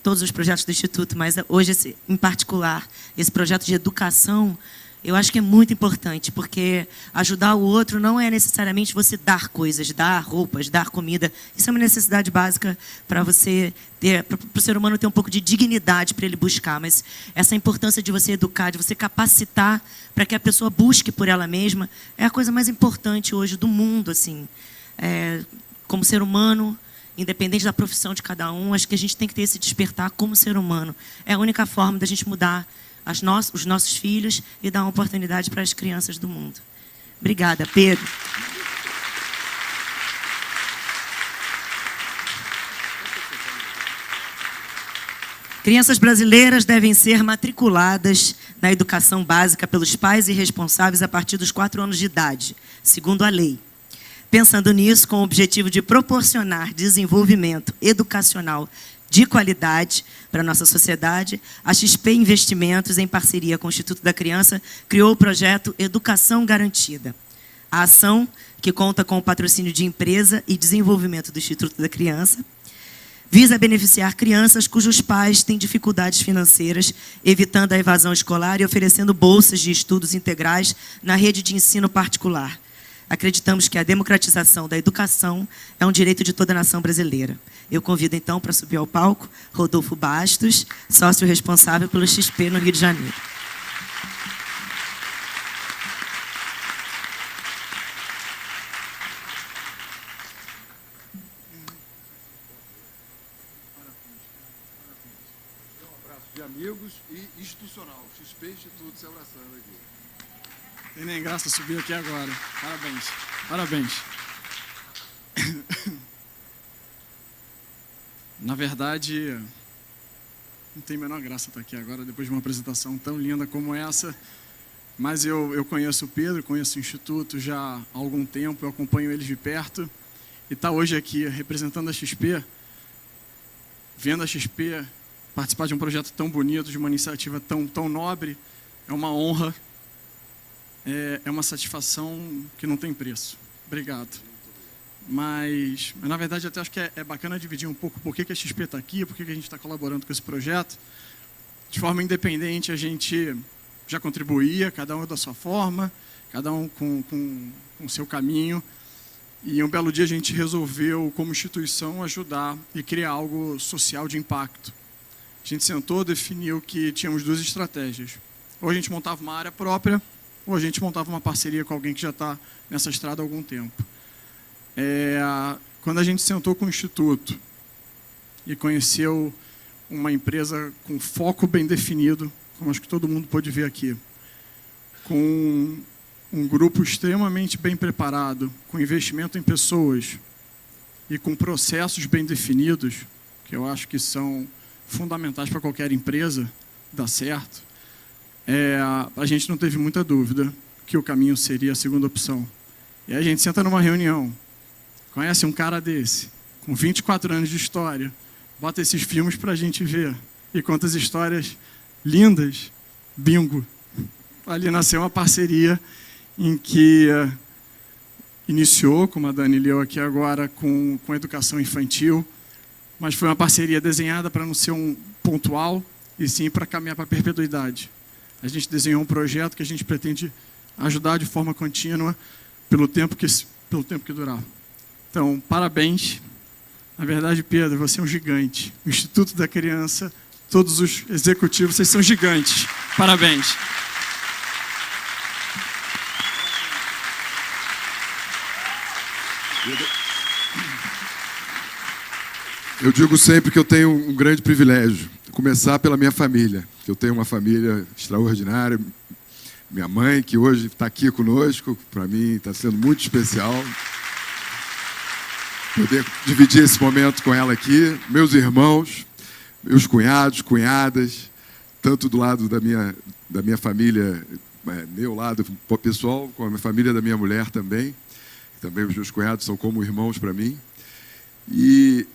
todos os projetos do Instituto, mas hoje, em particular, esse projeto de educação, eu acho que é muito importante, porque ajudar o outro não é necessariamente você dar coisas, dar roupas, dar comida. Isso é uma necessidade básica para você ter, para o ser humano ter um pouco de dignidade para ele buscar. Mas essa importância de você educar, de você capacitar para que a pessoa busque por ela mesma, é a coisa mais importante hoje do mundo, assim. Como ser humano, independente da profissão de cada um, acho que a gente tem que ter esse despertar como ser humano. É a única forma da gente mudar os nossos filhos e dar uma oportunidade para as crianças do mundo. Obrigada, Pedro. Crianças brasileiras devem ser matriculadas na educação básica pelos pais e responsáveis a partir dos 4 anos de idade, segundo a lei. Pensando nisso, com o objetivo de proporcionar desenvolvimento educacional de qualidade para a nossa sociedade, a XP Investimentos, em parceria com o Instituto da Criança, criou o projeto Educação Garantida. A ação, que conta com o patrocínio de empresa e desenvolvimento do Instituto da Criança, visa beneficiar crianças cujos pais têm dificuldades financeiras, evitando a evasão escolar e oferecendo bolsas de estudos integrais na rede de ensino particular. Acreditamos que a democratização da educação é um direito de toda a nação brasileira. Eu convido, então, para subir ao palco, Rodolfo Bastos, sócio responsável pelo XP no Rio de Janeiro. De amigos e institucional. XP Instituto se abraçando aqui. Tem nem graça subir aqui agora. Parabéns. Parabéns. Na verdade, não tem a menor graça estar aqui agora, depois de uma apresentação tão linda como essa. Mas eu conheço o Pedro, conheço o Instituto já há algum tempo, eu acompanho eles de perto. E estar hoje aqui representando a XP, vendo a XP participar de um projeto tão bonito, de uma iniciativa tão nobre, é uma honra, é uma satisfação que não tem preço. Obrigado. Mas na verdade, até acho que é bacana dividir um pouco por que a XP está aqui, por que a gente está colaborando com esse projeto. De forma independente, a gente já contribuía, cada um da sua forma, cada um com o seu caminho. E um belo dia a gente resolveu, como instituição, ajudar e criar algo social de impacto. A gente sentou, definiu que tínhamos 2 estratégias. Ou a gente montava uma área própria, ou a gente montava uma parceria com alguém que já está nessa estrada há algum tempo. Quando a gente sentou com o Instituto e conheceu uma empresa com foco bem definido, como acho que todo mundo pôde ver aqui, com um grupo extremamente bem preparado, com investimento em pessoas e com processos bem definidos, que eu acho que são fundamentais para qualquer empresa dar certo, a gente não teve muita dúvida que o caminho seria a segunda opção. E aí a gente senta numa reunião, conhece um cara desse, com 24 anos de história, bota esses filmes para a gente ver e conta as histórias lindas, bingo. Ali nasceu uma parceria em que iniciou, como a Dani leu aqui agora, com a educação infantil, mas foi uma parceria desenhada para não ser um pontual, e sim para caminhar para a perpetuidade. A gente desenhou um projeto que a gente pretende ajudar de forma contínua pelo tempo que durar. Então, parabéns. Na verdade, Pedro, você é um gigante. O Instituto da Criança, todos os executivos, vocês são gigantes. Parabéns. Eu digo sempre que eu tenho um grande privilégio, começar pela minha família. Eu tenho uma família extraordinária, minha mãe, que hoje está aqui conosco, para mim está sendo muito especial poder dividir esse momento com ela aqui, meus irmãos, meus cunhados, cunhadas, tanto do lado da minha família, meu lado pessoal, como a família da minha mulher também. Também os meus cunhados são como irmãos para mim. E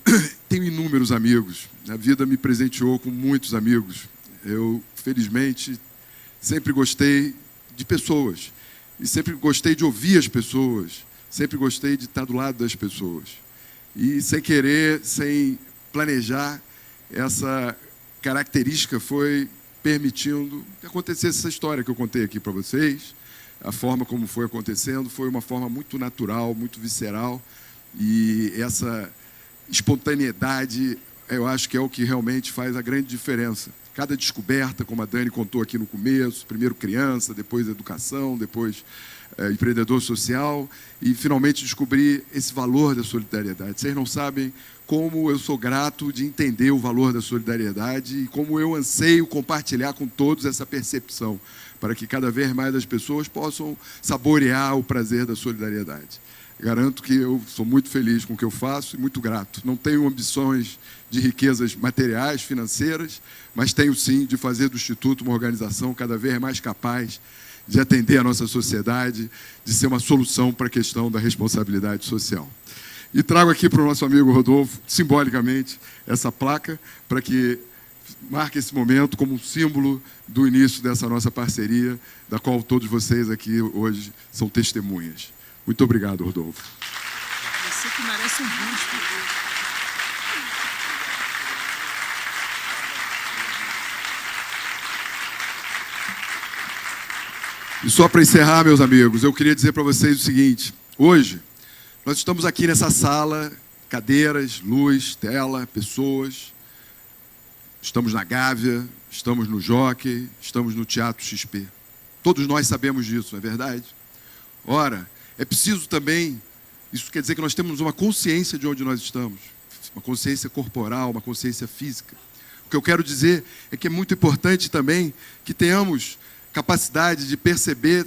tenho inúmeros amigos. A vida me presenteou com muitos amigos. Eu, felizmente, sempre gostei de pessoas. E sempre gostei de ouvir as pessoas. Sempre gostei de estar do lado das pessoas. E sem querer, sem planejar, essa característica foi permitindo que acontecesse essa história que eu contei aqui para vocês. A forma como foi acontecendo foi uma forma muito natural, muito visceral. E essa espontaneidade, eu acho que é o que realmente faz a grande diferença. Cada descoberta, como a Dani contou aqui no começo, primeiro criança, depois educação, depois empreendedor social, e finalmente descobrir esse valor da solidariedade. Vocês não sabem como eu sou grato de entender o valor da solidariedade e como eu anseio compartilhar com todos essa percepção, para que cada vez mais as pessoas possam saborear o prazer da solidariedade. garanto que eu sou muito feliz com o que eu faço e muito grato. Não tenho ambições de riquezas materiais, financeiras, mas tenho sim de fazer do Instituto uma organização cada vez mais capaz de atender a nossa sociedade, de ser uma solução para a questão da responsabilidade social. E trago aqui para o nosso amigo Rodolfo, simbolicamente, essa placa, para que marque esse momento como um símbolo do início dessa nossa parceria, da qual todos vocês aqui hoje são testemunhas. Muito obrigado, Rodolfo. Você que merece um busto. E só para encerrar, meus amigos, eu queria dizer para vocês o seguinte: hoje, nós estamos aqui nessa sala, cadeiras, luz, tela, pessoas. Estamos na Gávea, estamos no Jockey, estamos no Teatro XP. Todos nós sabemos disso, não é verdade? Ora, é preciso também, isso quer dizer que nós temos uma consciência de onde nós estamos, uma consciência corporal, uma consciência física. O que eu quero dizer é que é muito importante também que tenhamos capacidade de perceber,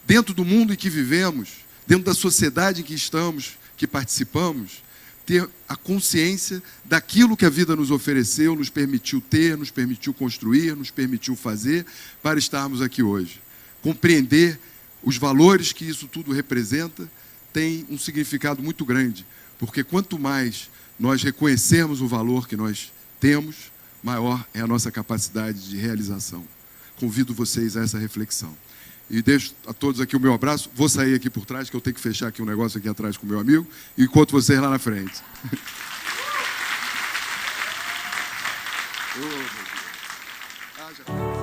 dentro do mundo em que vivemos, dentro da sociedade em que estamos, que participamos, ter a consciência daquilo que a vida nos ofereceu, nos permitiu ter, nos permitiu construir, nos permitiu fazer, para estarmos aqui hoje. Compreender os valores que isso tudo representa tem um significado muito grande, porque quanto mais nós reconhecermos o valor que nós temos, maior é a nossa capacidade de realização. Convido vocês a essa reflexão. E deixo a todos aqui o meu abraço. Vou sair aqui por trás, que eu tenho que fechar aqui um negócio aqui atrás com o meu amigo, e encontro vocês lá na frente. Oh,